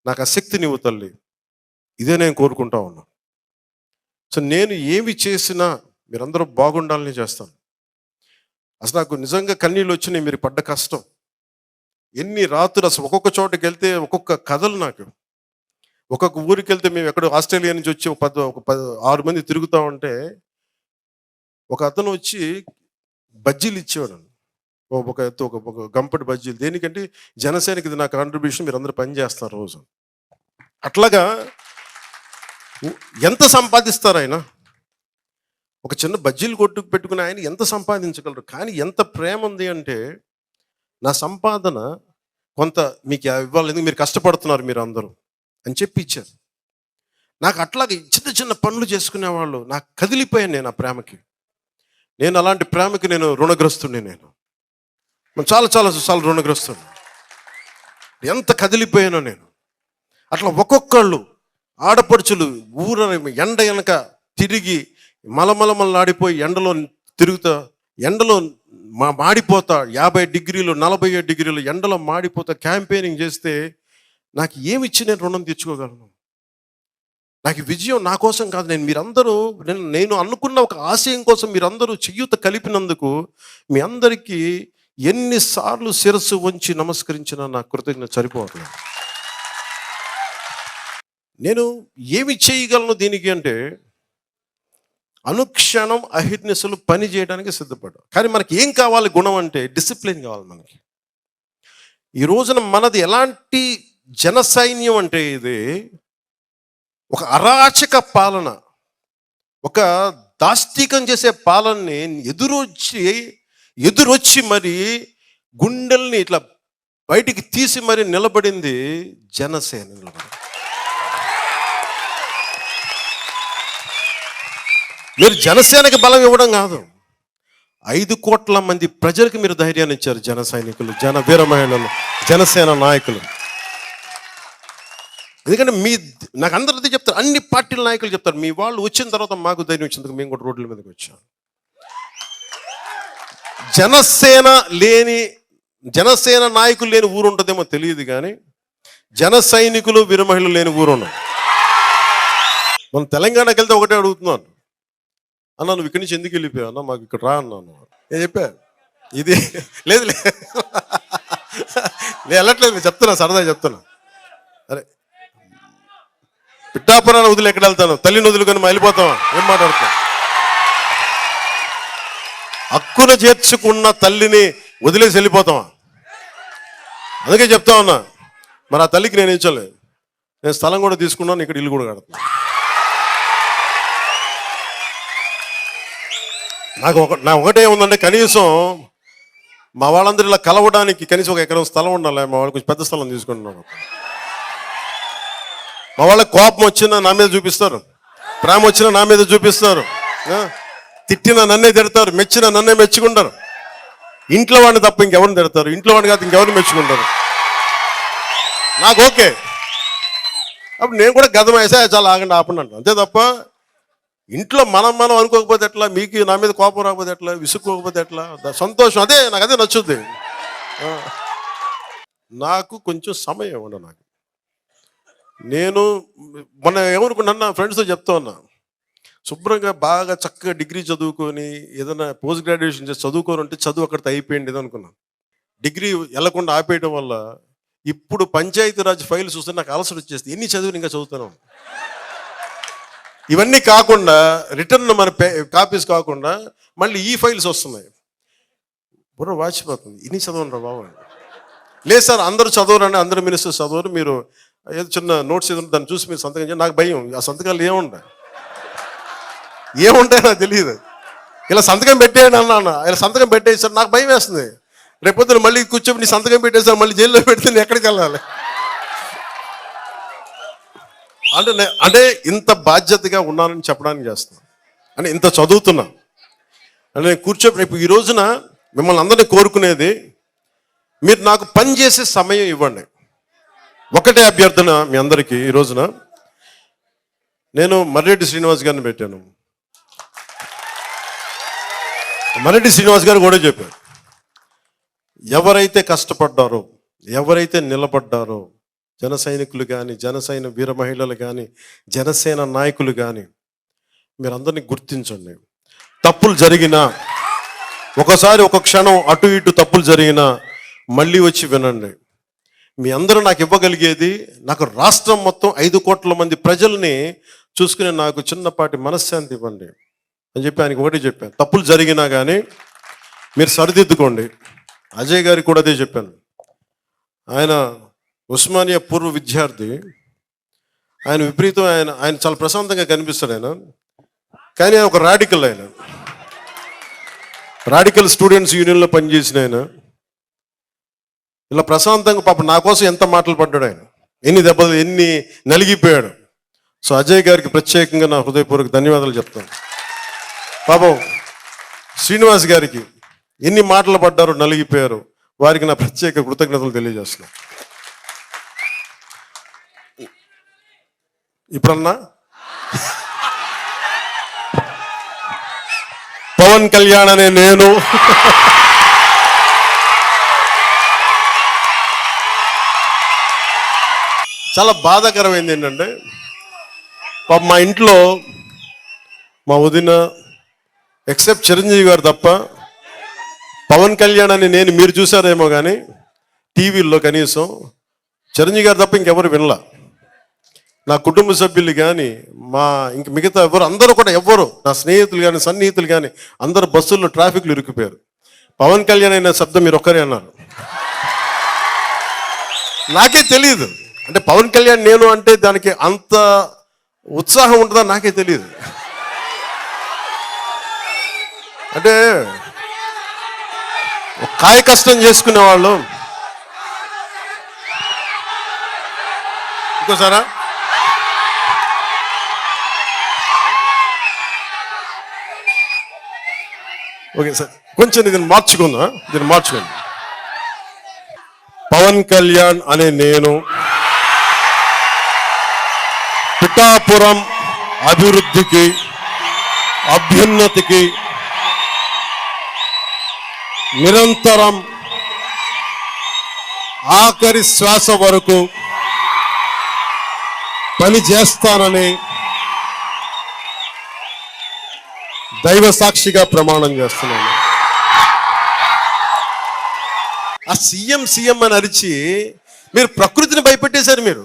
నాకు ఆ శక్తినివ్వు తల్లి. ఇదే నేను కోరుకుంటా ఉన్నా. సో నేను ఏమి చేసినా మీరందరూ బాగుండాలని చేస్తాను. అసలు నాకు నిజంగా కన్నీళ్ళు వచ్చినాయి మీరు పడ్డ కష్టం. ఎన్ని రాత్రులు అసలు ఒక్కొక్క చోటుకి వెళ్తే ఒక్కొక్క కథలు. నాకు ఒక్కొక్క ఊరికి వెళ్తే మేము ఎక్కడో ఆస్ట్రేలియా నుంచి వచ్చి ఒక 6 మంది తిరుగుతూ ఉంటే ఒక అతను వచ్చి బజ్జీలు ఇచ్చేవాడు. ఒక గంపటి బజ్జీలు. దేనికంటే జనసేనకి ఇది నా కాంట్రిబ్యూషన్, మీరు అందరూ పని చేస్తారు రోజు. అట్లాగా ఎంత సంపాదిస్తారు ఆయన? ఒక చిన్న బజ్జీలు కొట్టుకు పెట్టుకుని ఆయన ఎంత సంపాదించగలరు? కానీ ఎంత ప్రేమ ఉంది అంటే, నా సంపాదన కొంత మీకు ఇవ్వాలి, ఎందుకు మీరు కష్టపడుతున్నారు మీరు అందరూ అని చెప్పి ఇచ్చారు. నాకు అట్లాగే చిన్న చిన్న పనులు చేసుకునేవాళ్ళు. నాకు కదిలిపోయాను నేను ఆ ప్రేమకి. నేను అలాంటి ప్రేమకి నేను రుణగ్రస్తుడిని. నేను చాలా చాలా చాలా రుణగ్రస్తుడిని. ఎంత కదిలిపోయానో నేను. అట్లా ఒక్కొక్కళ్ళు ఆడపడుచులు ఊర ఎండ వెనక తిరిగి మలమలమలాడిపోయి ఎండలో తిరుగుతా, ఎండలో మాడిపోతా, 50 డిగ్రీలు 47 డిగ్రీలు ఎండలో మాడిపోతా క్యాంపెయినింగ్ చేస్తే నాకు ఏమిచ్చి నేను రుణం తెచ్చుకోగలను? నాకు విజయం నా కోసం కాదు. నేను అనుకున్న ఒక ఆశయం కోసం మీరందరూ చెయ్యూత కలిపినందుకు మీ అందరికీ ఎన్నిసార్లు శిరస్సు వంచి నమస్కరించినా నా కృతజ్ఞత సరిపోవట్లేదు. నేను ఏమి చేయగలను దీనికి అంటే, అనుక్షణం అహిర్నిశలు పని చేయడానికి సిద్ధపడ్డా. కానీ మనకి ఏం కావాలి గుణం అంటే డిసిప్లిన్ కావాలి మనకి. ఈ రోజున మనది ఎలాంటి జన సైన్యం అంటే ఇది ఒక అరాచక పాలన, ఒక దాష్టీకం చేసే పాలనని ఎదురొచ్చి మరి గుండెల్ని ఇట్లా బయటికి తీసి మరి నిలబడింది జనసేన. మీరు జనసేనకి బలం ఇవ్వడం కాదు, 5 కోట్ల మంది ప్రజలకు మీరు ధైర్యాన్ని ఇచ్చారు. జన సైనికులు, జన వీర మహిళలు, జనసేన నాయకులు. ఎందుకంటే నాకు అందరితో చెప్తారు, అన్ని పార్టీల నాయకులు చెప్తారు, మీ వాళ్ళు వచ్చిన తర్వాత మాకు ధైర్యం వచ్చినందుకు మేము కూడా రోడ్ల మీదకి వచ్చాం. జనసేన నాయకులు లేని ఊరు ఉంటుందేమో తెలియదు, కానీ జన సైనికులు వీర మహిళలు లేని ఊరు ఉన్నాం. మనం తెలంగాణకి వెళ్తే ఒకటే అడుగుతున్నాను, అన్నా నువ్వు ఇక్కడి నుంచి ఎందుకు వెళ్ళిపోయావు అన్న, మాకు ఇక్కడ రా అన్నాను. నేను చెప్పా ఇది లేదు నేను వెళ్ళట్లేదు, చెప్తున్నా, సరదా చెప్తున్నా. అరే పిఠాపురాన్ని వదిలి ఎక్కడ వెళ్తాను? తల్లిని వదులుకొని వెళ్ళిపోతావా? ఏం మాట్లాడుతాం? హక్కును చేర్చుకున్న తల్లిని వదిలేసి వెళ్ళిపోతావా? అందుకే చెప్తా ఉన్నా, మరి ఆ తల్లికి నేను ఇచ్చలేదు. నేను స్థలం కూడా తీసుకున్నాను, ఇక్కడ ఇల్లు కూడా కడుతున్నా. నా ఒకటే ఉందంటే, కనీసం మా వాళ్ళందరూ ఇలా కలవడానికి కనీసం 1 ఎకరం స్థలం ఉండాలి. మా వాళ్ళు కొంచెం పెద్ద స్థలం తీసుకుంటున్నాను. మా వాళ్ళకి కోపం వచ్చినా నా మీద చూపిస్తారు, ప్రేమ వచ్చినా నా మీద చూపిస్తారు, తిట్టినా నన్నే తిడతారు, మెచ్చినా నన్నే మెచ్చుకుంటారు. ఇంట్లో వాడిని తప్ప ఇంకెవరిని తిడతారు, ఇంట్లో వాడిని కాదు ఇంకెవరిని మెచ్చుకుంటారు. నాకు ఓకే. అప్పుడు నేను కూడా గతం వేసా, చాలా ఆగండి ఆపండి అంట, అంతే తప్ప ఇంట్లో మనం అనుకోకపోతే ఎట్లా, మీకు నా మీద కోపం రాకపోతే ఎట్లా, విసుక్కోకపోతే ఎట్లా, సంతోషం, నాకు అదే నచ్చుద్ది. నాకు కొంచెం సమయం ఇవ్వండి. నేను మొన్న ఏమనుకున్నా, ఫ్రెండ్స్తో చెప్తా ఉన్నా, శుభ్రంగా బాగా చక్కగా డిగ్రీ చదువుకొని ఏదైనా పోస్ట్ గ్రాడ్యుయేషన్ చేసి చదువుకొని ఉంటే చదువు అక్కడితో అయిపోయింది ఏదో అనుకున్నాను. డిగ్రీ వెళ్ళకుండా ఆపేయడం వల్ల ఇప్పుడు పంచాయతీరాజ్ ఫైల్ చూస్తే నాకు అలసట వచ్చేస్తుంది. ఎన్ని చదువుని ఇంకా చదువుతాను. ఇవన్నీ కాకుండా రిటర్న్ మన కాపీస్ కాకుండా మళ్ళీ ఈ ఫైల్స్ వస్తున్నాయి. బుర్ర వాచిపోతుంది, ఇన్ని చదవను బాబు. లేదు సార్, అందరూ చదవరండి, అందరూ మినిస్టర్స్ చదవరు, మీరు ఏదో చిన్న నోట్స్ ఏదో దాన్ని చూసి మీరు సంతకం చేయండి. నాకు భయం, ఆ సంతకాలు ఏముంటాయి నాకు తెలియదు. ఇలా సంతకం పెట్టేయండి అన్నాను, ఇలా సంతకం పెట్టేసారు, నాకు భయం వేస్తుంది. రేపొద్దున మళ్ళీ కూర్చొని నీ సంతకం పెట్టేసారు, మళ్ళీ జైల్లో పెడితే నేను ఎక్కడికి వెళ్ళాలి? అంటే ఇంత బాధ్యతగా ఉన్నానని చెప్పడానికి చేస్తున్నాను, అంటే ఇంత చదువుతున్నా అంటే నేను రేపు ఈ రోజున మిమ్మల్ని అందరినీ కోరుకునేది, మీరు నాకు పని చేసే సమయం ఇవ్వండి. ఒకటే అభ్యర్థన మీ అందరికీ. ఈ రోజున నేను మర్రెడ్డి శ్రీనివాస్ గారిని పెట్టాను. మర్రెడ్డి శ్రీనివాస్ గారు కూడా చెప్పారు, ఎవరైతే కష్టపడ్డారో, ఎవరైతే నిలబడ్డారో, జన సైనికులు కానీ, జనసైన వీర మహిళలు కానీ, జనసేన నాయకులు కానీ, మీరందరినీ గుర్తించండి. తప్పులు జరిగినా, ఒకసారి ఒక క్షణం అటు ఇటు తప్పులు జరిగినా మళ్ళీ వచ్చి వినండి. మీ అందరూ నాకు ఇవ్వగలిగేది, నాకు రాష్ట్రం మొత్తం 5 కోట్ల మంది ప్రజల్ని చూసుకుని నాకు చిన్నపాటి మనశ్శాంతి ఇవ్వండి అని చెప్పి ఆయనకి ఒకటి చెప్పాను. తప్పులు జరిగినా కానీ మీరు సరిదిద్దుకోండి. అజయ్ గారికి కూడా అదే చెప్పాను. ఆయన ఉస్మానియా పూర్వ విద్యార్థి, ఆయన విపరీతం, ఆయన చాలా ప్రశాంతంగా కనిపిస్తాడు ఆయన, కానీ ఆయన ఒక రాడికల్. ఆయన రాడికల్ స్టూడెంట్స్ యూనియన్లో పనిచేసిన ఆయన, ఇలా ప్రశాంతంగా పాపం నా కోసం ఎంత మాటలు పడ్డాడు ఆయన, ఎన్ని దెబ్బలు, ఎన్ని నలిగిపోయాడు. సో అజయ్ గారికి ప్రత్యేకంగా నా హృదయపూర్వక ధన్యవాదాలు చెప్తాను. పాపం శ్రీనివాస్ గారికి ఎన్ని మాటలు పడ్డారో, నలిగిపోయారు. వారికి నా ప్రత్యేక కృతజ్ఞతలు తెలియజేస్తున్నా. ఇప్పుడన్నా పవన్ కళ్యాణ్ అనే నేను చాలా బాధాకరమైంది ఏంటంటే, పాప మా ఇంట్లో మా వదిన ఎక్సెప్ట్ చిరంజీవి గారు తప్ప పవన్ కళ్యాణ్ అని నేను మీరు చూసారేమో కానీ టీవీల్లో కనీసం చిరంజీవి గారు తప్ప ఇంకెవరు వినలా. నా కుటుంబ సభ్యులు కానీ ఇంక మిగతా ఎవరు అందరూ కూడా ఎవ్వరు, నా స్నేహితులు కానీ సన్నిహితులు కానీ అందరు బస్సుల్లో ట్రాఫిక్లు ఇరుక్కుపోయారు. పవన్ కళ్యాణ్ అయిన శబ్దం మీరు ఒక్కరే అన్నారు. నాకే తెలియదు అంటే పవన్ కళ్యాణ్ నేను అంటే దానికి అంత ఉత్సాహం ఉంటుందా నాకే తెలియదు. అంటే కాయ కష్టం చేసుకునే వాళ్ళు ఇంకోసారా ఓకే సార్, కొంచెం దీన్ని మార్చుకుందాం. పవన్ కళ్యాణ్ అనే నేను పిఠాపురం అభివృద్ధికి, అభ్యున్నతికి నిరంతరం ఆఖరి శ్వాస వరకు పని చేస్తానని దైవ సాక్షిగా ప్రమాణం చేస్తున్నాను. ఆ సీఎం అని అరిచి మీరు ప్రకృతిని భయపెట్టేశారు, మీరు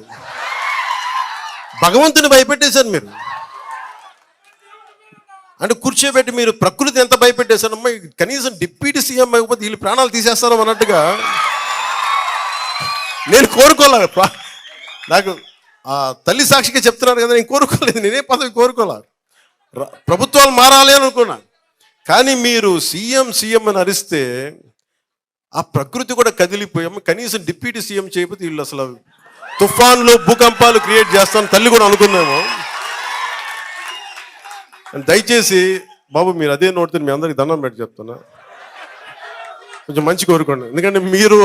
భగవంతుని భయపెట్టేశారు. మీరు అంటే కూర్చోబెట్టి మీరు ప్రకృతి ఎంత భయపెట్టేశారమ్మా, కనీసం డిప్యూటీ సీఎం అయిపోతే వీళ్ళు ప్రాణాలు తీసేస్తారో అన్నట్టుగా నేను కోరుకోలే. నాకు ఆ తల్లి సాక్షిగా చెప్తున్నారు కదా, నేను కోరుకోలేదు, నేనే పదవి కోరుకోలే. ప్రభుత్వాలు మారాలి అని అనుకున్నా. కానీ మీరు సీఎం అని అరిస్తే ఆ ప్రకృతి కూడా కదిలిపోయాము. కనీసం డిప్యూటీ సీఎం చేయకపోతే వీళ్ళు అసలు తుఫాన్లు భూకంపాలు క్రియేట్ చేస్తాను తల్లి కూడా అనుకున్నాము. దయచేసి బాబు మీరు అదే నోటితో మీ అందరికి దండం పెట్టి చెప్తున్నా, కొంచెం మంచి కోరుకోండి. ఎందుకంటే మీరు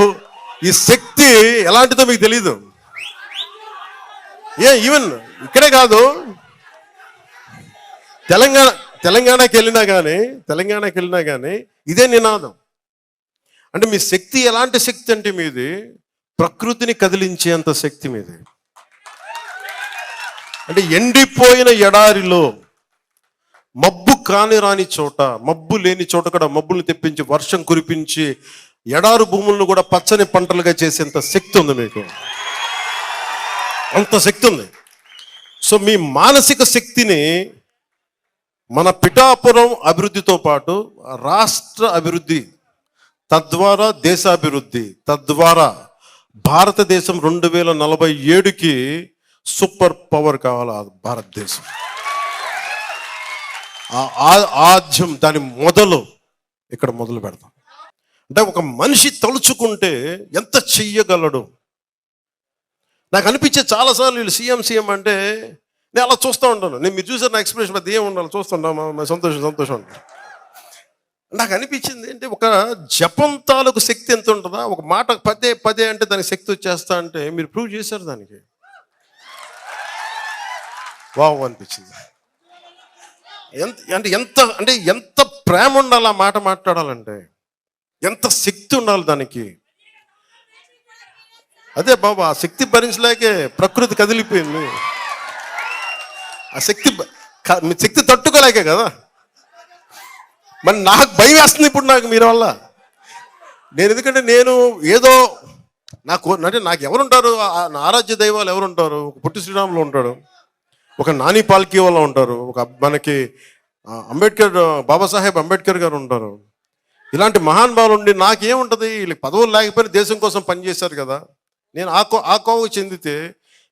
ఈ శక్తి ఎలాంటిదో మీకు తెలీదు. ఈవెన్ ఇక్కడే కాదు, తెలంగాణకి వెళ్ళినా కానీ ఇదే నినాదం. అంటే మీ శక్తి ఎలాంటి శక్తి అంటే మీది ప్రకృతిని కదిలించేంత శక్తి మీది. అంటే ఎండిపోయిన ఎడారిలో మబ్బు రాని చోట, మబ్బు లేని చోట కూడా మబ్బులు తెప్పించి వర్షం కురిపించి ఎడారు భూములను కూడా పచ్చని పంటలుగా చేసేంత శక్తి ఉంది మీకు. అంత శక్తి ఉంది. సో మీ మానసిక శక్తిని మన పిఠాపురం అభివృద్ధితో పాటు రాష్ట్ర అభివృద్ధి, తద్వారా దేశాభివృద్ధి, తద్వారా భారతదేశం 2047కి సూపర్ పవర్ కావాలి భారతదేశం. ఆద్యం దాని ఇక్కడ మొదలు పెడతాం. అంటే ఒక మనిషి తలుచుకుంటే ఎంత చెయ్యగలడు. నాకు అనిపించే చాలాసార్లు వీళ్ళు సీఎం అంటే నేను అలా చూస్తూ ఉంటాను. నేను మీరు చూసారు నా ఎక్స్ప్రెషన్ పెద్ద ఏం ఉండాలి చూస్తుంటా, సంతోషం. నాకు అనిపించింది అంటే ఒక జపం తాలూకు శక్తి ఎంత ఉంటుందా, ఒక మాట పదే అంటే దానికి శక్తి వచ్చేస్తా అంటే మీరు ప్రూవ్ చేశారు దానికి. వావ్ అనిపించింది. ఎంత ప్రేమ ఉండాలి ఆ మాట మాట్లాడాలంటే, ఎంత శక్తి ఉండాలి దానికి. అదే బాబా ఆ శక్తి భరించలేకే ప్రకృతి కదిలిపోయింది. ఆ శక్తి తట్టుకోలేకే కదా. మరి నాకు భయం వేస్తుంది ఇప్పుడు నాకు మీరు వల్ల. ఎందుకంటే నేను ఏదో నాకు ఎవరుంటారు, నా ఆరాధ్య దైవాలు ఎవరుంటారు. ఒక పుట్టి శ్రీరాములు ఉంటాడు, ఒక నాని పాల్కీ వాళ్ళు ఉంటారు, ఒక మనకి బాబాసాహెబ్ అంబేద్కర్ గారు ఉంటారు. ఇలాంటి మహానుభావులు ఉండి నాకేముంటుంది, వీళ్ళకి పదవులు లేకపోయినా దేశం కోసం పనిచేశారు కదా. నేను ఆ కోవకు చెందితే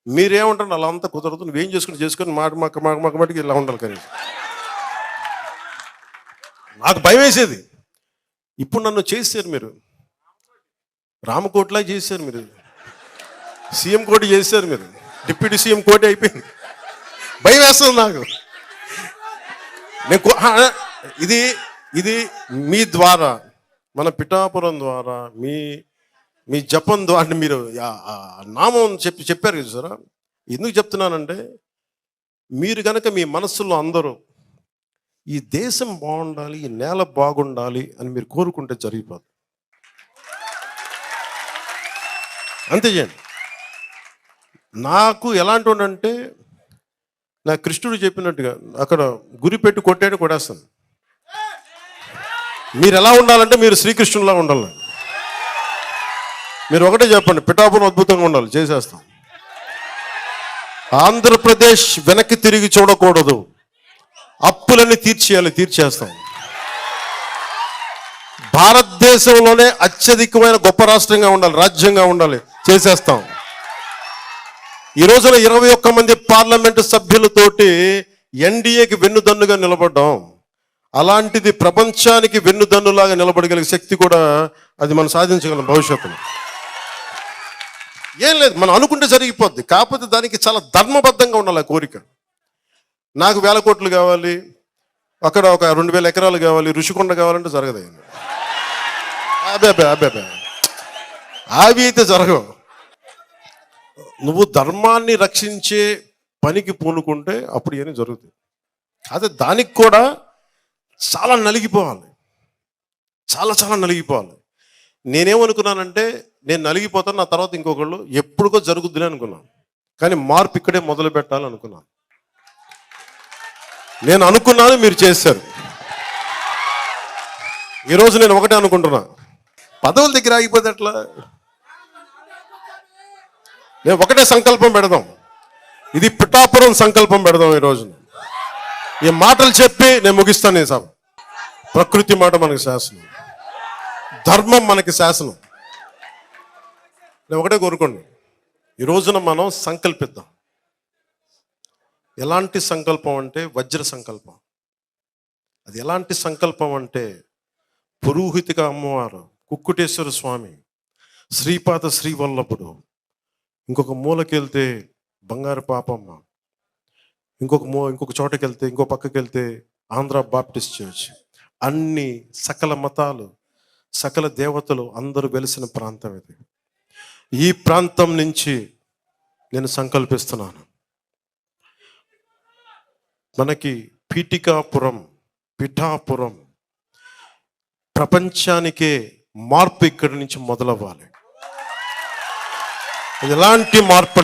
మీరేమంటారు అలా అంతా కుదరదు, నువ్వేం చేసుకుని మటుకు ఇలా ఉండాలి. కానీ నాకు భయం వేసేది. ఇప్పుడు నన్ను చేశారు మీరు, రామకోట్లా చేశారు మీరు, సీఎం కోటి చేశారు మీరు, డిప్యూటీ సీఎం కోటి అయిపోయింది. భయం వేస్తుంది నాకు. ఇది మీ ద్వారా, మన పిఠాపురం ద్వారా, మీ మీ జపం ద్వారా మీరు నామం చెప్పారు కదా సార్. ఎందుకు చెప్తున్నానంటే, మీరు కనుక మీ మనస్సులో అందరూ ఈ దేశం బాగుండాలి, ఈ నేల బాగుండాలి అని మీరు కోరుకుంటే జరిగిపోదు. అంతే చేయండి. నాకు ఎలాంటి అంటే, నా కృష్ణుడు చెప్పినట్టుగా అక్కడ గురి పెట్టి కొట్టాడు కొడేస్తాను. మీరు ఎలా ఉండాలంటే మీరు శ్రీకృష్ణులా ఉండాలి. మీరు ఒకటే చెప్పండి, పిఠాపురం అద్భుతంగా ఉండాలి, చేసేస్తాం. ఆంధ్రప్రదేశ్ వెనక్కి తిరిగి చూడకూడదు, అప్పులన్నీ తీర్చేస్తాం. భారతదేశంలోనే అత్యధికమైన గొప్ప రాష్ట్రంగా ఉండాలి, రాజ్యంగా ఉండాలి, చేసేస్తాం. ఈ రోజున 21 మంది పార్లమెంటు సభ్యులతోటి ఎన్డీఏకి వెన్నుదన్నుగా నిలబడ్డాం. అలాంటిది ప్రపంచానికి వెన్నుదన్నులాగా నిలబడగలిగే శక్తి కూడా అది మనం సాధించగలం భవిష్యత్తులో. ఏం లేదు, మనం అనుకుంటే జరిగిపోద్ది. కాకపోతే దానికి చాలా ధర్మబద్ధంగా ఉండాలి ఆ కోరిక. నాకు 1000 కోట్లు కావాలి, అక్కడ ఒక 2000 ఎకరాలు కావాలి, ఋషికొండ కావాలంటే జరగదు. అబ్బే అవి అయితే జరగవు. నువ్వు ధర్మాన్ని రక్షించే పనికి పూనుకుంటే అప్పుడు ఏమీ జరుగుతుంది. అదే దానికి కూడా చాలా నలిగిపోవాలి, చాలా నలిగిపోవాలి. నేనేమనుకున్నానంటే, నేను నలిగిపోతాను, నా తర్వాత ఇంకొకళ్ళు ఎప్పుడుకో జరుగుద్దిలే అనుకున్నాను. కానీ మార్పు ఇక్కడే మొదలు పెట్టాలనుకున్నాను. నేను అనుకున్నాను, మీరు చేశారు. ఈరోజు నేను ఒకటే అనుకుంటున్నా, పదవుల దగ్గర ఆగిపోతే ఎట్లా? నేను ఒకటే సంకల్పం పెడదాం, ఇది పిఠాపురం సంకల్పం పెడదాం. ఈరోజు ఈ మాటలు చెప్పి నేను ముగిస్తాను. ఈ సభ, ప్రకృతి మాట మనకి శాసనం, ధర్మం మనకి శాసనం. నేను ఒకటే కోరుకోండి, ఈ రోజున మనం సంకల్పిద్దాం. ఎలాంటి సంకల్పం అంటే వజ్ర సంకల్పం. అది ఎలాంటి సంకల్పం అంటే, పురోహితిక అమ్మవారు, కుక్కుటేశ్వర స్వామి, శ్రీపాద శ్రీవల్లభుడు, ఇంకొక మూలకెళ్తే బంగారు పాపమ్మ, ఇంకొక చోటకి వెళ్తే, ఇంకో పక్కకి వెళ్తే ఆంధ్ర బాప్టిస్ట్ చర్చ్, అన్ని సకల మతాలు, సకల దేవతలు అందరూ వెలిసిన ప్రాంతం ఇది. ఈ ప్రాంతం నుంచి నేను సంకల్పిస్తున్నాను, మనకి పిఠాపురం ప్రపంచానికే మార్పు ఇక్కడి నుంచి మొదలవ్వాలి. ఎలాంటి మార్పు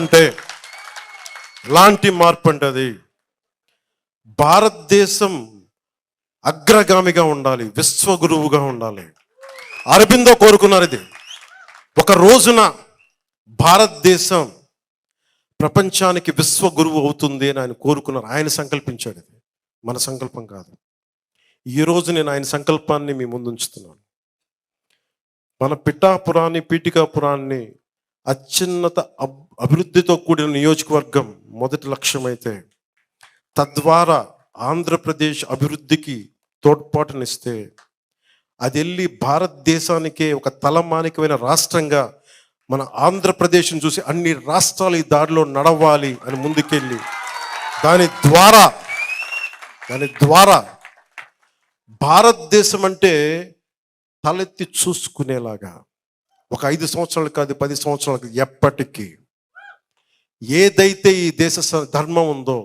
అంటే అది భారతదేశం అగ్రగామిగా ఉండాలి, విశ్వగురువుగా ఉండాలి. అరబిందో కోరుకున్నారు ఇది. ఒక రోజున భారతదేశం ప్రపంచానికి విశ్వగురువు అవుతుంది అని ఆయన కోరుకున్నారు, ఆయన సంకల్పించాడు. ఇది మన సంకల్పం కాదు. ఈరోజు నేను ఆయన సంకల్పాన్ని మీ ముందు ఉంచుతున్నాను. మన పీఠికాపురాన్ని అత్యున్నత అభివృద్ధితో కూడిన నియోజకవర్గం మొదటి లక్ష్యమైతే, తద్వారా ఆంధ్రప్రదేశ్ అభివృద్ధికి తోడ్పాటునిస్తే, అది వెళ్ళి భారతదేశానికే ఒక తలమానికమైన రాష్ట్రంగా మన ఆంధ్రప్రదేశ్ని చూసి అన్ని రాష్ట్రాలు ఈ దారిలో నడవాలి అని ముందుకెళ్ళి, దాని ద్వారా భారతదేశం అంటే తలెత్తి చూసుకునేలాగా ఒక 5 సంవత్సరాలు కాదు, 10 సంవత్సరాలకు ఎప్పటికీ ఏదైతే ఈ దేశ ధర్మం ఉందో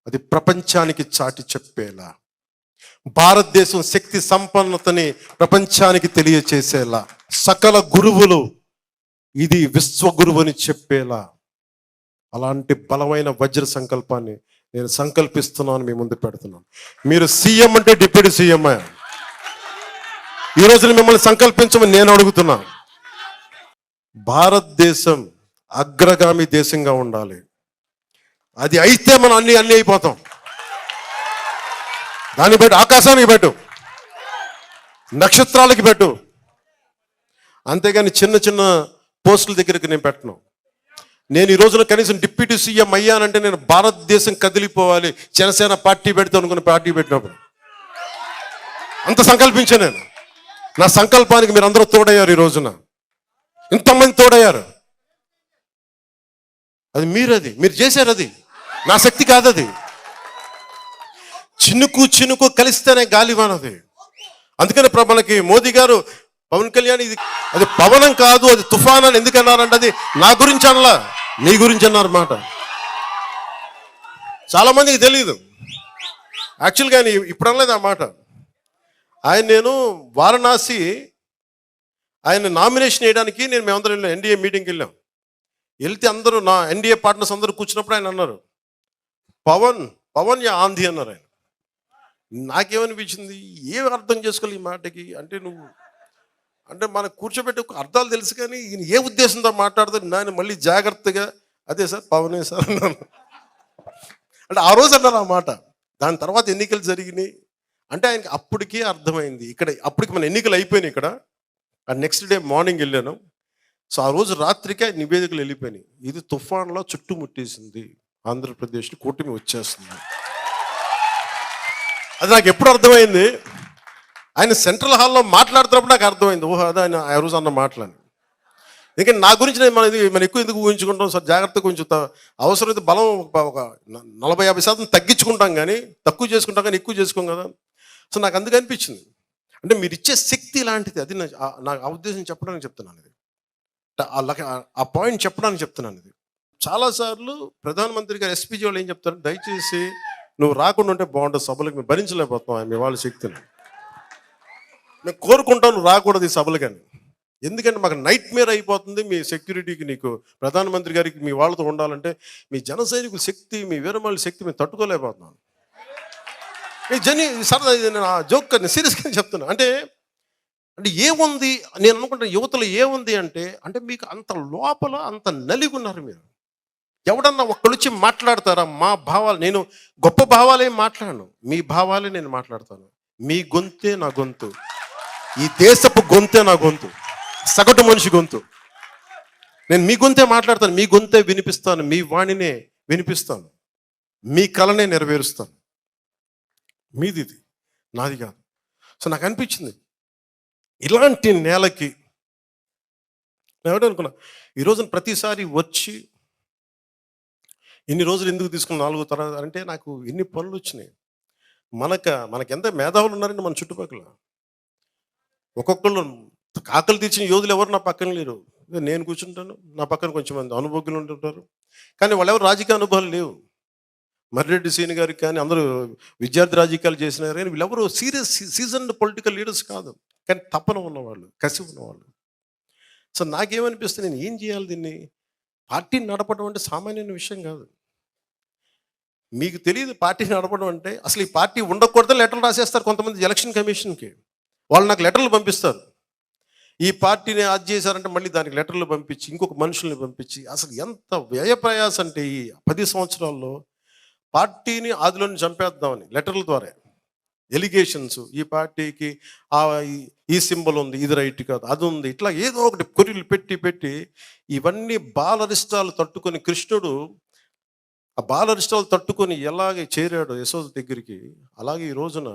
అది ప్రపంచానికి చాటి చెప్పేలా, భారతదేశం శక్తి సంపన్నతని ప్రపంచానికి తెలియచేసేలా, సకల గురువులు ఇది విశ్వగురువు అని చెప్పేలా, అలాంటి బలమైన వజ్ర సంకల్పాన్ని నేను సంకల్పిస్తున్నాను, మీ ముందు పెడుతున్నాను. మీరు సీఎం అంటే డిప్యూటీ సీఎం. ఈరోజు మిమ్మల్ని సంకల్పించమని నేను అడుగుతున్నాను. భారతదేశం అగ్రగామి దేశంగా ఉండాలి. అది అయితే మనం అన్ని అయిపోతాం. దాన్ని పెట్టు, ఆకాశానికి పెట్టు, నక్షత్రాలకి పెట్టు, అంతేగాని చిన్న పోస్టుల దగ్గరికి నేను పెట్టను. నేను ఈ రోజున కనీసం డిప్యూటీ సీఎం అయ్యానంటే నేను భారతదేశం కదిలిపోవాలి, జనసేన పార్టీ పెడితే అనుకున్న పార్టీ పెట్టినప్పుడు అంత సంకల్పించాను నేను. నా సంకల్పానికి మీరు అందరూ తోడయ్యారు. ఈ రోజున ఇంతమంది తోడయ్యారు. అది మీరు చేశారు. అది నా శక్తి కాదు. అది చినుకు కలిస్తేనే గాలివానది. అందుకని మనకి మోదీ గారు పవన్ కళ్యాణ్ ఇది అది పవనం కాదు, అది తుఫాన్ అని ఎందుకు అన్నారంటే అది నా గురించి అనలా, నీ గురించి అన్నారు మాట. చాలా మందికి తెలియదు యాక్చువల్గా ఆయన ఇప్పుడు అనలేదు ఆ మాట. నేను వారణాసి ఆయన నామినేషన్ వేయడానికి మేమందరం వెళ్ళాం, ఎన్డీఏ మీటింగ్కి వెళ్ళాం. వెళ్తే అందరూ నా ఎన్డీఏ పార్ట్నర్స్ అందరూ కూర్చున్నప్పుడు ఆయన అన్నారు, పవన్ పవన్ యా ఆంధీ అన్నారు ఆయన. నాకేమనిపించింది, ఏం అర్థం చేసుకోవాలి ఈ మాటకి అంటే, అంటే మనకు కూర్చోబెట్టి అర్థాలు తెలుసు కానీ ఈయన ఏ ఉద్దేశంతో మాట్లాడుతూ నేను మళ్ళీ జాగ్రత్తగా అదే సార్ పవనే సార్ అన్నాను. అంటే ఆ రోజు అన్నారు ఆ మాట. దాని తర్వాత ఎన్నికలు జరిగినాయి అంటే ఆయనకి అప్పటికే అర్థమైంది. ఇక్కడ అప్పటికి మన ఎన్నికలు అయిపోయినాయి ఇక్కడ. నెక్స్ట్ డే మార్నింగ్ వెళ్ళాను. సో ఆ రోజు రాత్రికే నివేదికలు వెళ్ళిపోయినాయి, ఇది తుఫాన్లో చుట్టుముట్టేసింది ఆంధ్రప్రదేశ్ని, కూటమి వచ్చేస్తుంది. అది నాకు ఎప్పుడు అర్థమైంది, ఆయన సెంట్రల్ హాల్లో మాట్లాడుతున్నప్పుడు నాకు అర్థమైంది, ఓహో అదే ఆయన ఆ రోజు అన్న మాటలని. ఎందుకంటే నా గురించి మనం ఎక్కువ ఎందుకు ఊహించుకుంటాం సార్, జాగ్రత్తగా కొంచెం అవసరమైతే బలం ఒక 40-50% తగ్గించుకుంటాం కానీ తక్కువ చేసుకుంటాం కానీ ఎక్కువ చేసుకోం కదా. సో నాకు అందుకు అనిపించింది, అంటే మీరు ఇచ్చే శక్తి లాంటిది. అది నాకు ఆ ఉద్దేశం చెప్పడానికి చెప్తున్నాను, ఇది ఆ పాయింట్ చెప్పడానికి చెప్తున్నాను. ఇది చాలాసార్లు ప్రధానమంత్రి గారు ఎస్పీజీ వాళ్ళు ఏం చెప్తారు, దయచేసి నువ్వు రాకుండా ఉంటే బాగుంటుంది సభలకు, మేము భరించలేకపోతాం మీ వాళ్ళ శక్తిని, మేము కోరుకుంటాం నువ్వు రాకూడదు ఈ సభలు కానీ. ఎందుకంటే మాకు నైట్ మేర్ అయిపోతుంది మీ సెక్యూరిటీకి, నీకు ప్రధానమంత్రి గారికి మీ వాళ్ళతో ఉండాలంటే మీ జన సైనికుల శక్తి, మీ వీరమాల శక్తి మేము తట్టుకోలేకపోతున్నాను. సరదా నేను ఆ జోక్ సీరియస్గా చెప్తున్నా. అంటే ఏముంది నేను అనుకుంటున్న యువతలో ఏముంది అంటే మీకు అంత లోపల అంత నలిగున్నారు మీరు. ఎవడన్నా ఒక్కళ్ళొచ్చి మాట్లాడతారా మా భావాలు, నేను గొప్ప భావాలేం మాట్లాడను, మీ భావాలే నేను మాట్లాడతాను. మీ గొంతే నా గొంతు, ఈ దేశపు గొంతే నా గొంతు, సగటు మనిషి గొంతు. నేను మీ గొంతే మాట్లాడతాను, మీ గొంతే వినిపిస్తాను, మీ వాణినే వినిపిస్తాను, మీ కలనే నెరవేరుస్తాను. మీది ఇది, నాది కాదు. సో నాకు అనిపించింది ఇలాంటి నేలకి ఎవడనుకున్నా ఈ రోజున ప్రతిసారి వచ్చి ఇన్ని రోజులు ఎందుకు తీసుకున్న 4వ తరగతి అంటే నాకు ఎన్ని పనులు వచ్చినాయి. మనకెంత మేధావులు ఉన్నారండి మన చుట్టుపక్కల. ఒక్కొక్కళ్ళు ఆకలి తీర్చిన యోధులు ఎవరు నా పక్కన లేరు. నేను కూర్చుంటాను, నా పక్కన కొంచెం మంది అనుభవజ్ఞులు ఉంటుంటారు, కానీ వాళ్ళు ఎవరు రాజకీయ అనుభవాలు లేవు. మర్రెడ్డి సీని గారికి కానీ అందరూ విద్యార్థి రాజకీయాలు చేసినారు కానీ వీళ్ళెవరు సీజన్డ్ పొలిటికల్ లీడర్స్ కాదు, కానీ తపన ఉన్నవాళ్ళు, కసి ఉన్నవాళ్ళు. సో నాకేమనిపిస్తుంది, నేను ఏం చేయాలి దీన్ని, పార్టీని నడపడం అంటే సామాన్యమైన విషయం కాదు. మీకు తెలియదు పార్టీని నడపడం అంటే, అసలు ఈ పార్టీ ఉండకూడదు లెటర్లు రాసేస్తారు కొంతమంది ఎలక్షన్ కమిషన్కి. వాళ్ళు నాకు లెటర్లు పంపిస్తారు, ఈ పార్టీని అది చేశారంటే మళ్ళీ దానికి లెటర్లు పంపించి ఇంకొక మనుషుల్ని పంపించి, అసలు ఎంత వ్యయ ప్రయాస అంటే ఈ 10 సంవత్సరాల్లో పార్టీని ఆదిలోని చంపేద్దామని లెటర్ల ద్వారా ఎలిగేషన్స్, ఈ పార్టీకి ఈ సింబల్ ఉంది, ఇది రైట్ కాదు, అది ఉంది, ఇట్లా ఏదో ఒకటి కొర్రీలు పెట్టి ఇవన్నీ బాలరిష్టాలు తట్టుకొని కృష్ణుడు ఆ బాలరిష్టాలు తట్టుకొని ఎలాగే చేరాడు యశోద దగ్గరికి, అలాగే ఈ రోజున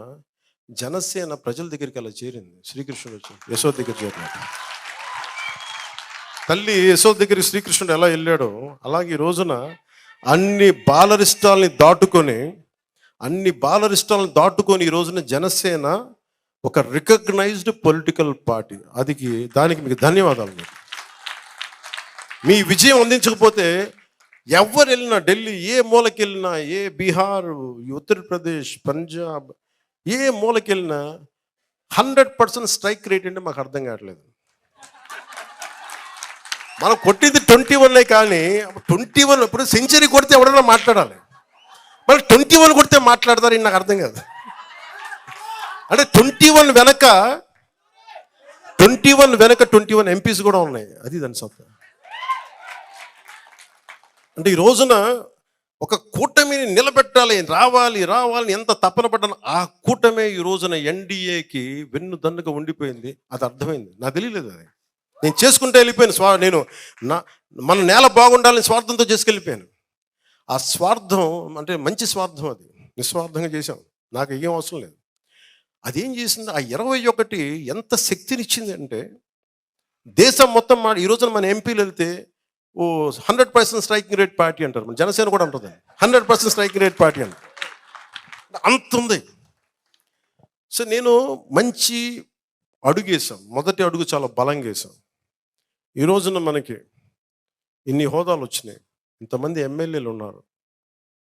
జనసేన ప్రజల దగ్గరికి అలా చేరింది. శ్రీకృష్ణుడు వచ్చి యశోద దగ్గర చేరినాడు. తల్లి యశోద దగ్గరికి శ్రీకృష్ణుడు ఎలా వెళ్ళాడో అలాగే ఈ రోజున అన్ని బాలరిష్టాలని దాటుకొని ఈ రోజున జనసేన ఒక రికగ్నైజ్డ్ పొలిటికల్ పార్టీ. దానికి మీకు ధన్యవాదాలు. మీ విజయం అందించకపోతే ఎవరు వెళ్ళినా, ఢిల్లీ ఏ మూలకి వెళ్ళినా, ఏ బీహార్, ఉత్తరప్రదేశ్, పంజాబ్ ఏ మూలకి వెళ్ళినా 100% స్ట్రైక్ రేట్ అంటే మాకు అర్థం కావట్లేదు. మనం కొట్టింది 21 కానీ 21 ఇప్పుడు సెంచరీ కొడితే ఎవడన్నా మాట్లాడాలి, మళ్ళీ 21 కొడితే మాట్లాడతారు, నాకు అర్థం కాదు. అంటే 21 వెనక 21 ఎంపీస్ కూడా ఉన్నాయి, అది దాని సత్తా. అంటే ఈ రోజున ఒక కూటమిని నిలబెట్టాలి, రావాలని ఎంత తపన పడ్డాను, ఆ కూటమే ఈ రోజున ఎన్డీఏకి వెన్నుదన్నుగా ఉండిపోయింది. అది అర్థమైంది, నాకు తెలియలేదు. అది నేను చేసుకుంటే వెళ్ళిపోయాను. నేను మన నేల బాగుండాలని స్వార్థంతో చేసుకెళ్ళిపోయాను. ఆ స్వార్థం అంటే మంచి స్వార్థం, అది నిస్వార్థంగా చేశాం, నాకు ఏం అవసరం లేదు. అదేం చేసింది, ఆ 21 ఎంత శక్తినిచ్చింది అంటే దేశం మొత్తం ఈ రోజున మన ఎంపీలు వెళ్తే 100% స్ట్రైకింగ్ రేట్ పార్టీ అంటారు, మన జనసేన కూడా ఉంటుంది 100% స్ట్రైకింగ్ రేట్ పార్టీ అంటారు, అంత ఉంది. సో నేను మంచి అడుగేసాం. మొదటి అడుగు చాలా బలంగా వేసాం. ఈ రోజున మనకి ఇన్ని హోదాలు వచ్చినాయి, ఇంతమంది ఎమ్మెల్యేలు ఉన్నారు.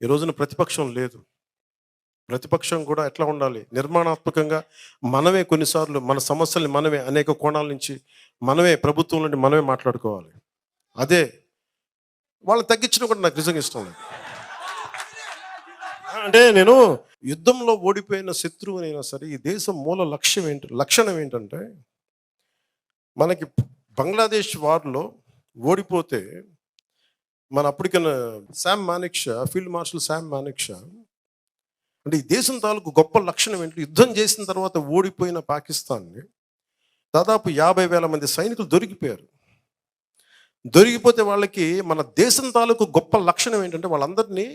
ఈ రోజున ప్రతిపక్షం లేదు. ప్రతిపక్షం కూడా ఎట్లా ఉండాలి? నిర్మాణాత్మకంగా మనమే కొన్నిసార్లు మన సమస్యల్ని మనమే అనేక కోణాల నుంచి మనమే ప్రభుత్వం నుండి మనమే మాట్లాడుకోవాలి. అదే వాళ్ళని తగ్గించడం కూడా నాకు నిజంగా ఇష్టం లేదు. అంటే నేను యుద్ధంలో ఓడిపోయిన శత్రువునైనా సరే ఈ దేశం మూల లక్షణం ఏంటంటే, మనకి బంగ్లాదేశ్ వార్లో ఓడిపోతే మన అప్పటికైనా ఫీల్డ్ మార్షల్ శామ్ మానేక్షా అంటే ఈ దేశం తాలూకు గొప్ప లక్షణం ఏంటి, యుద్ధం చేసిన తర్వాత ఓడిపోయిన పాకిస్తాన్ని దాదాపు 50,000 మంది సైనికులు దొరికిపోయారు. దొరికిపోతే వాళ్ళకి మన దేశం తాలూకు గొప్ప లక్షణం ఏంటంటే, వాళ్ళందరినీ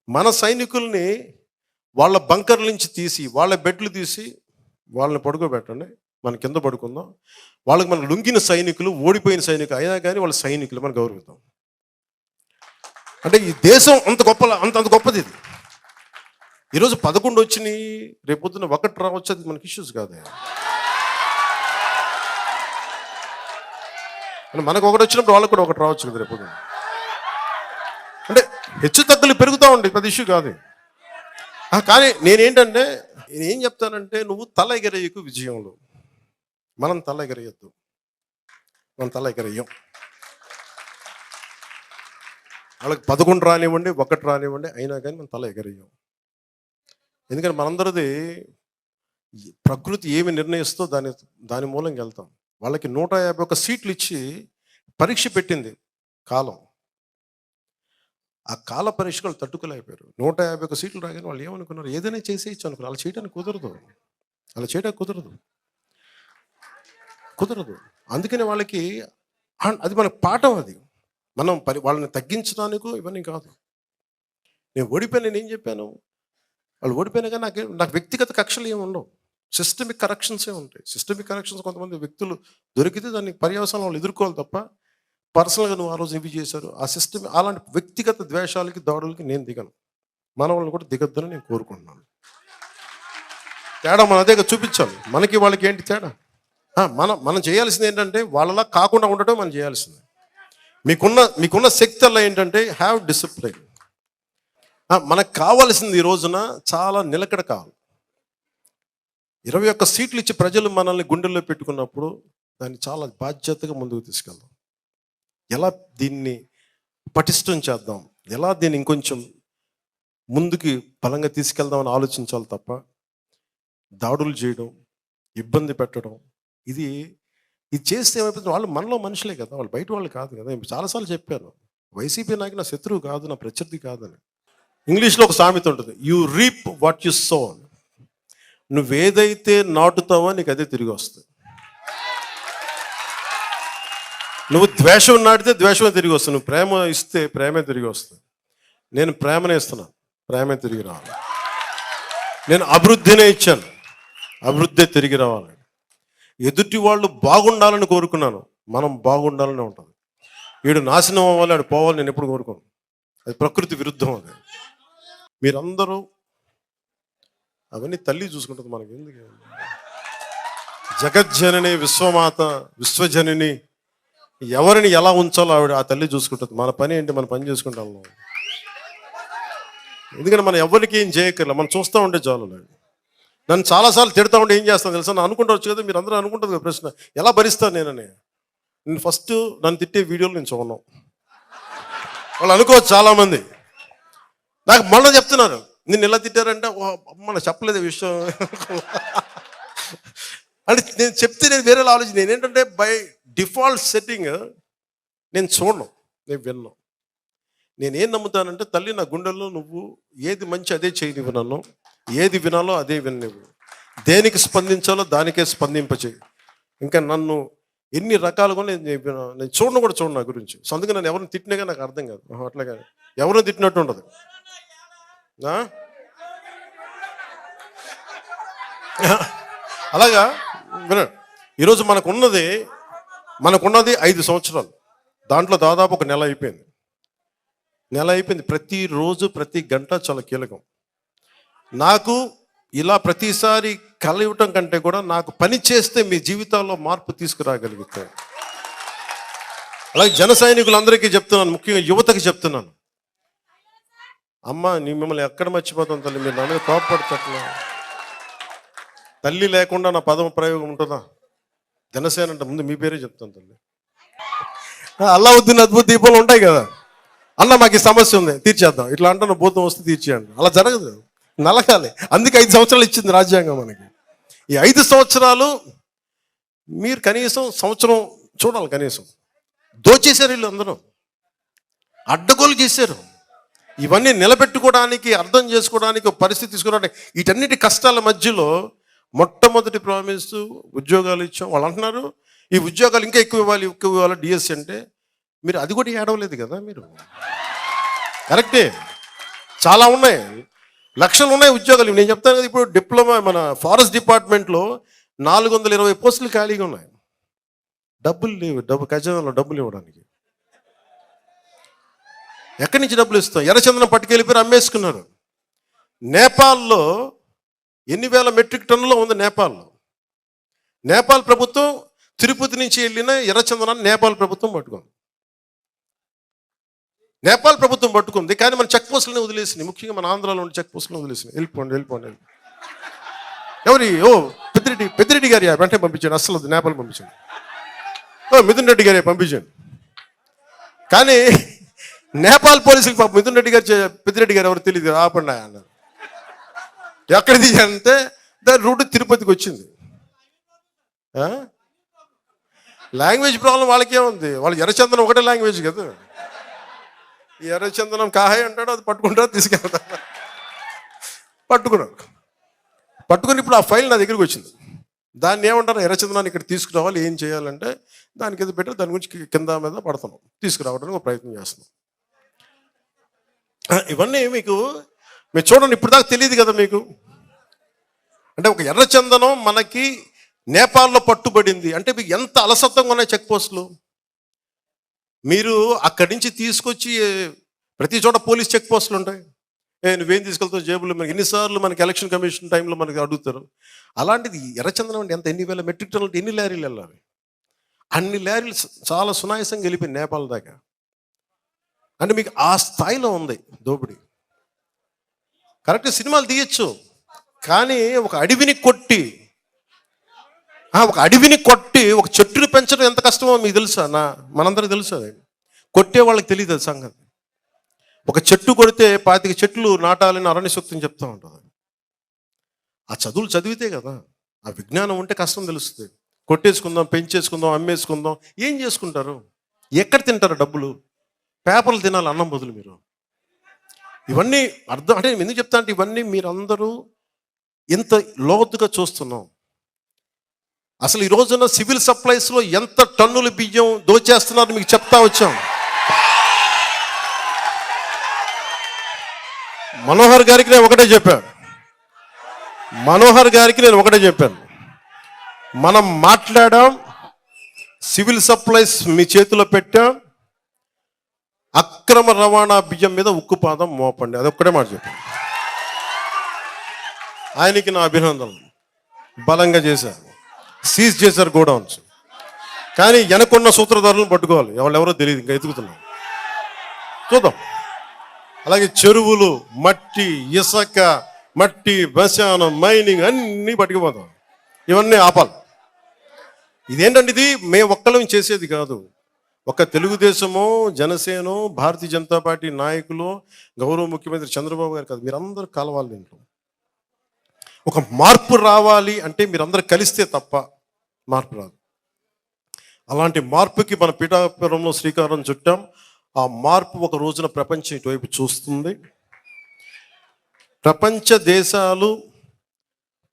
మన సైనికుల్ని వాళ్ళ బంకర్ల నుంచి తీసి వాళ్ళ బెడ్లు తీసి వాళ్ళని పడుకోబెట్టండి, మన కింద పడుకుందాం, వాళ్ళకి మన లొంగిన సైనికులు ఓడిపోయిన సైనికులు అయినా కానీ వాళ్ళ సైనికులు మనం గౌరవిద్దాం. అంటే ఈ దేశం అంత గొప్పది ఇది. ఈరోజు 11 వచ్చినాయి, రేపొద్దున 1 రావచ్చు, అది మనకి ఇష్యూస్ కాదు. అంటే మనకు 1 వచ్చినప్పుడు వాళ్ళకి కూడా 1 రావచ్చు కదా రేపొద్దున. అంటే హెచ్చు తగ్గులు పెరుగుతూ ఉంటాయి, పెద్ద ఇష్యూ కాదు. కానీ నేనేం చెప్తానంటే, నువ్వు తల ఎగరేయకు విజయంలో. మనం తల ఎగరేయద్దు, మనం తల ఎగరేయం. వాళ్ళకి 11 రానివ్వండి, 1 రానివ్వండి, అయినా కానీ మనం తల ఎగరేయం. ఎందుకంటే మనందరిది ప్రకృతి ఏమి నిర్ణయిస్తో దాని మూలంగా వెళ్తాం. వాళ్ళకి 151 సీట్లు ఇచ్చి పరీక్ష పెట్టింది కాలం. ఆ కాల పరీక్ష వాళ్ళు తట్టుకోలేకపోయారు. 151 సీట్లు రాగానే వాళ్ళు ఏమనుకున్నారు, ఏదైనా చేసేయచ్చు అనుకున్నారు. అలా చేయడానికి కుదరదు. అందుకని వాళ్ళకి అది మన పాఠం. అది మనం వాళ్ళని తగ్గించడానికి ఇవన్నీ కాదు. నేను ఓడిపోయినా, నేనేం చెప్పాను, వాళ్ళు ఓడిపోయినా కానీ నాకు వ్యక్తిగత కక్షలు ఏమి ఉండవు. సిస్టమిక్ కరెక్షన్సే ఉంటాయి. సిస్టమిక్ కరెక్షన్స్ కొంతమంది వ్యక్తులు దొరికితే దాన్ని పర్యవసానం వాళ్ళు ఎదుర్కోవాలి తప్ప, పర్సనల్గా నువ్వు ఆ రోజు ఇవి చేశారు ఆ సిస్టమ్, అలాంటి వ్యక్తిగత ద్వేషాలకి దాడులకి నేను దిగను. మన వాళ్ళని కూడా దిగద్దని నేను కోరుకుంటున్నాను. తేడా మన అదేగా చూపించాలి. మనకి వాళ్ళకి ఏంటి తేడా? మనం చేయాల్సింది ఏంటంటే, వాళ్ళలా కాకుండా ఉండటం మనం చేయాల్సింది. మీకున్న శక్తి అలా ఏంటంటే, హ్యావ్ డిసిప్లైన్. మనకు కావాల్సింది ఈ రోజున చాలా నిలకడ కావాలి. 21 సీట్లు ఇచ్చి ప్రజలు మనల్ని గుండెల్లో పెట్టుకున్నప్పుడు దాన్ని చాలా బాధ్యతగా ముందుకు తీసుకెళ్దాం. ఎలా దీన్ని పటిష్టం చేద్దాం, ఎలా దీన్ని ఇంకొంచెం ముందుకి బలంగా తీసుకెళ్దామని ఆలోచించాలి తప్ప, దాడులు చేయడం, ఇబ్బంది పెట్టడం, ఇది చేస్తే ఏమైపోతుంది, వాళ్ళు మనలో మనుషులే కదా, వాళ్ళు బయట వాళ్ళు కాదు కదా. చాలాసార్లు చెప్పాను, వైసీపీ నాయకు నా శత్రువు కాదు, నా ప్రత్యర్థి కాదని. ఇంగ్లీష్లో ఒక సామెత ఉంటుంది, you reap what you sow. నువ్వేదైతే నాటుతావో నీకు అదే తిరిగి వస్తుంది. నువ్వు ద్వేషం నాటితే ద్వేషమే తిరిగి వస్తుంది, నువ్వు ప్రేమ ఇస్తే ప్రేమే తిరిగి వస్తుంది. నేను ప్రేమనే ఇస్తున్నాను, ప్రేమే తిరిగి రావాలి. నేను అభివృద్ధినే ఇచ్చాను, అభివృద్ధి తిరిగి రావాలి. ఎదుటి వాళ్ళు బాగుండాలని కోరుకున్నాను, మనం బాగుండాలని ఉంటుంది. వీడు నాశనం అవ్వాలి, వాడు పోవాలి నేను ఎప్పుడు కోరుకోను. అది ప్రకృతి విరుద్ధం. అది మీరందరూ అవన్నీ తల్లి చూసుకుంటుంది, మనకి ఎందుకు? జగజ్జనని, విశ్వమాత, విశ్వజనని, ఎవరిని ఎలా ఉంచాలో ఆవిడ ఆ తల్లి చూసుకుంటుంది. మన పని ఏంటి, మన పని చేసుకుంటాం. ఎందుకంటే మనం ఎవరికి ఏం చేయక్కర్లే, మనం చూస్తూ ఉంటే చాలు. నన్ను చాలాసార్లు తిడతా ఉంటే ఏం చేస్తాను తెలుసా, నన్ను అనుకుంటవచ్చు కదా, మీరు అందరూ అనుకుంటుంది కదా ప్రశ్న, ఎలా భరిస్తాను నేను ఫస్ట్ నన్ను తిట్టే వీడియోలు నేను చూడను. వాళ్ళు అనుకోవచ్చు చాలామంది, నాకు మొన్న చెప్తున్నారు నిన్ను ఎలా తిట్టారంటే, మన చెప్పలేదు విషయం అంటే నేను చెప్తే నేను వేరే ఆలోచన. నేనేంటంటే బై డిఫాల్ట్ సెట్టింగ్ నేను చూడను, నేను విన్ను. నేనేం నమ్ముతానంటే, తల్లి నా గుండెల్లో నువ్వు ఏది మంచి అదే చేయనివ్వు, నన్ను ఏది వినాలో అదే విననివ్వు, దేనికి స్పందించాలో దానికే స్పందింపచేయి. ఇంకా నన్ను ఎన్ని రకాలుగా నేను చూడను నా గురించి. సో అందుకే నన్ను ఎవరిని తిట్టినాగా నాకు అర్థం కాదు. అట్లాగా ఎవరిని తిట్టినట్టు ఉండదు. అలాగా వినండి, ఈరోజు మనకున్నది 5 సంవత్సరాలు, దాంట్లో దాదాపు ఒక నెల అయిపోయింది. ప్రతిరోజు ప్రతి గంట చాలా కీలకం. నాకు ఇలా ప్రతిసారి కలవటం కంటే కూడా నాకు పని చేస్తే మీ జీవితాల్లో మార్పు తీసుకురాగలుగుతాయి. అలాగే జన సైనికులందరికీ చెప్తున్నాను, ముఖ్యంగా యువతకి చెప్తున్నాను, అమ్మ మిమ్మల్ని ఎక్కడ మర్చిపోతాం తల్లి, మీరు నా మీద కోపపడతట్లా. తల్లి లేకుండా నా పదం ప్రయోగం ఉంటుందా? జనసేన అంటే ముందు మీ పేరే చెప్తాను తల్లి. అల్లావుద్దీన్ అద్భుత దీపాలు ఉంటాయి కదా, అన్న మాకు ఈ సమస్య ఉంది తీర్చేద్దాం, ఇట్లా అంటున్న భూతం వస్తే తీర్చేయండి. అలా జరగదు, నలగాలి. అందుకే 5 సంవత్సరాలు ఇచ్చింది రాజ్యాంగం మనకి. ఈ 5 సంవత్సరాలు మీరు కనీసం సంవత్సరం చూడాలి. కనీసం దోచేశారు వీళ్ళు, అందరూ అడ్డగోలు చేశారు. ఇవన్నీ నిలబెట్టుకోవడానికి, అర్థం చేసుకోవడానికి, పరిస్థితి తీసుకోవడానికి, వీటన్నిటి కష్టాల మధ్యలో మొట్టమొదటి ప్రామిస్ ఉద్యోగాలు ఇచ్చాం. వాళ్ళు అంటున్నారు ఈ ఉద్యోగాలు ఇంకా ఎక్కువ ఇవ్వాలి డిఎస్సి అంటే. మీరు అది కూడా ఏడవలేదు కదా మీరు. కరెక్టే, చాలా ఉన్నాయి, లక్షలు ఉన్నాయి ఉద్యోగాలు. నేను చెప్తాను కదా, ఇప్పుడు డిప్లొమా మన ఫారెస్ట్ డిపార్ట్మెంట్లో 420 పోస్టులు ఖాళీగా ఉన్నాయి. డబ్బులు లేవు, ఖజానాలో డబ్బులు ఇవ్వడానికి. ఎక్కడి నుంచి డబ్బులు ఇస్తాం? ఎర్రచందనం పట్టుకెళ్ళిపోయి అమ్మేసుకున్నారు. నేపాల్లో ఎన్ని వేల మెట్రిక్ టన్నులో ఉంది నేపాల్లో. నేపాల్ ప్రభుత్వం తిరుపతి నుంచి వెళ్ళిన ఎర్రచందనాన్ని నేపాల్ ప్రభుత్వం పట్టుకుంది. నేపాల్ ప్రభుత్వం పట్టుకుంది, కానీ మన చెక్ పోస్టులని వదిలేసింది. ముఖ్యంగా మన ఆంధ్రాలో ఉండే చెక్ పోస్టులను వదిలేసింది. వెళ్ళిపోండి. ఎవరి పెద్దిరెడ్డి గారి వెంటనే పంపించండి, అస్సలు నేపాల్ పంపించండి. మిథున్ రెడ్డి గారి పంపించండి. కానీ నేపాల్ పోలీసులకు పాప మిథున్ రెడ్డి గారు పెద్దిరెడ్డి గారు ఎవరు తెలియదు, ఆపండి అన్నారు. ఎక్కడ తీయాలంటే దాని రూట్ తిరుపతికి వచ్చింది. లాంగ్వేజ్ ప్రాబ్లం వాళ్ళకే ఉంది. వాళ్ళు ఎర్రచందనం ఒకటే లాంగ్వేజ్ కదా. ఈ ఎర్రచందనం కాహాయ్ అంటాడు, అది పట్టుకుంటారు, తీసుకెళ్తారు. పట్టుకుని ఇప్పుడు ఆ ఫైల్ నా దగ్గరికి వచ్చింది. దాన్ని ఏమంటారు, ఎర్రచందనాన్ని ఇక్కడ తీసుకురావాలి, ఏం చేయాలంటే దానికి ఏదో పెట్టారు, దాని గురించి కింద మీద పడుతున్నాం, తీసుకురావడానికి ఒక ప్రయత్నం చేస్తున్నాం. ఇవన్నీ మీకు మీరు చూడండి, ఇప్పుడు దాకా తెలియదు కదా మీకు. అంటే ఒక ఎర్రచందనం మనకి నేపాల్లో పట్టుబడింది అంటే మీకు ఎంత అలసత్వంగా ఉన్నాయి చెక్ పోస్టులు. మీరు అక్కడి నుంచి తీసుకొచ్చి ప్రతి చోట పోలీస్ చెక్ పోస్టులు ఉంటాయి. నువ్వేం తీసుకెళ్తావు జేబులు, మనకి ఎన్నిసార్లు మనకి ఎలక్షన్ కమిషన్ టైంలో మనకి అడుగుతారు. అలాంటిది ఎర్రచందనం అంటే ఎంత, ఎన్ని వేల మెట్రిక్ టన్నులు, ఎన్ని లారీలు వెళ్ళాలి. అన్ని లారీలు చాలా సునాయాసంగా వెళ్ళిపోయింది నేపాల్ దాకా. అంటే మీకు ఆ స్థాయిలో ఉంది దోపిడీ. కరెక్ట్, సినిమాలు తీయచ్చు, కానీ ఒక అడవిని కొట్టి ఒక చెట్టుని పెంచడం ఎంత కష్టమో మీకు తెలుసా? మనందరికి తెలుసు. అది కొట్టే వాళ్ళకి తెలియదు అది సంగతి. ఒక చెట్టు కొడితే 25 చెట్లు నాటాలని అరణ్య సూక్తం చెప్తూ ఉంటుంది. ఆ చదువులు చదివితే కదా, ఆ విజ్ఞానం ఉంటే కష్టం తెలుస్తుంది. కొట్టేసుకుందాం, పెంచేసుకుందాం, అమ్మేసుకుందాం, ఏం చేసుకుంటారు? ఎక్కడ తింటారు డబ్బులు? పేపర్లు తినాలి అన్నం బదులు. మీరు ఇవన్నీ అర్థం అంటే ఎందుకు చెప్తా అంటే, ఇవన్నీ మీరందరూ ఎంత లోతుగా చూస్తున్నాం. అసలు ఈ రోజున సివిల్ సప్లైస్లో ఎంత టన్నుల బియ్యం దోచేస్తున్నారు మీకు చెప్తా వచ్చాం. మనోహర్ గారికి నేను ఒకటే చెప్పాను, మనం మాట్లాడాం, సివిల్ సప్లైస్ మీ చేతిలో పెట్టాం, అక్రమ రవాణా బియ్యం మీద ఉక్కుపాదం మోపండి. అదొక్కడే మాట చెప్పాను. ఆయనకి నా అభినందనలు. బలంగా చేశారు, సీజ్ చేశారు గోడౌన్స్. కానీ వెనకున్న సూత్రధారులను పట్టుకోవాలి, ఎవరెవరో తెలియదు, ఇంకా ఎదుగుతున్నాం, చూద్దాం. అలాగే చెరువులు, మట్టి, ఇసుక, మట్టి, శ్మశానం, మైనింగ్ అన్నీ పట్టుకుపోతాం. ఇవన్నీ ఆపాలి. ఇదేంటంటే ఇది మేము ఒక్కలం చేసేది కాదు. ఒక తెలుగుదేశమో, జనసేనో, భారతీయ జనతా పార్టీ నాయకులు, గౌరవ ముఖ్యమంత్రి చంద్రబాబు గారు కాదు, మీరందరూ కలవాలి. దీంట్లో ఒక మార్పు రావాలి అంటే మీరందరూ కలిస్తే తప్ప మార్పు రాదు. అలాంటి మార్పుకి మన పిఠాపురంలో శ్రీకారం చుట్టాం. ఆ మార్పు ఒక రోజున ప్రపంచం ఇటువైపు చూస్తుంది. ప్రపంచ దేశాలు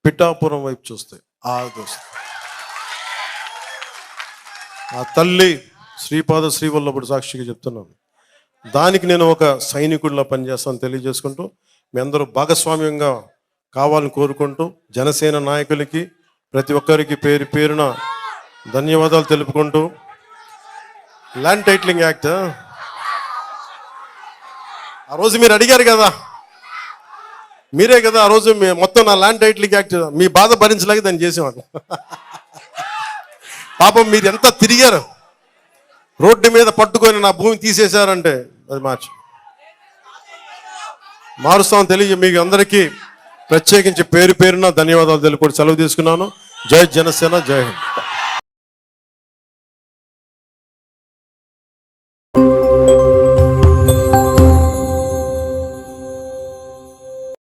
పిఠాపురం వైపు చూస్తాయి. ఆ తల్లి శ్రీపాద శ్రీవల్లభుడు సాక్షిగా చెప్తున్నాను. దానికి నేను ఒక సైనికుడిలా పనిచేస్తాను తెలియజేసుకుంటూ, మీ అందరూ భాగస్వామ్యంగా కావాలని కోరుకుంటూ, జనసేన నాయకులకి ప్రతి ఒక్కరికి పేరు పేరున ధన్యవాదాలు తెలుపుకుంటూ, ల్యాండ్ టైటిలింగ్ యాక్ట్ ఆ రోజు మీరు అడిగారు కదా, మీరే కదా ఆ రోజు మొత్తం నా ల్యాండ్ టైటిల్కి యాక్ట్ మీ బాధ భరించలేక దాన్ని చేసేవాడు. పాపం మీరు ఎంత తిరిగారు, రోడ్డు మీద పట్టుకొని నా భూమి తీసేశారంటే అది మారుస్తామని తెలియ మీకు అందరికీ ప్రత్యేకించి పేరు పేరున ధన్యవాదాలు తెలుపుకుంటూ సెలవు తీసుకున్నాను. జై జనసేన, జై హింద్.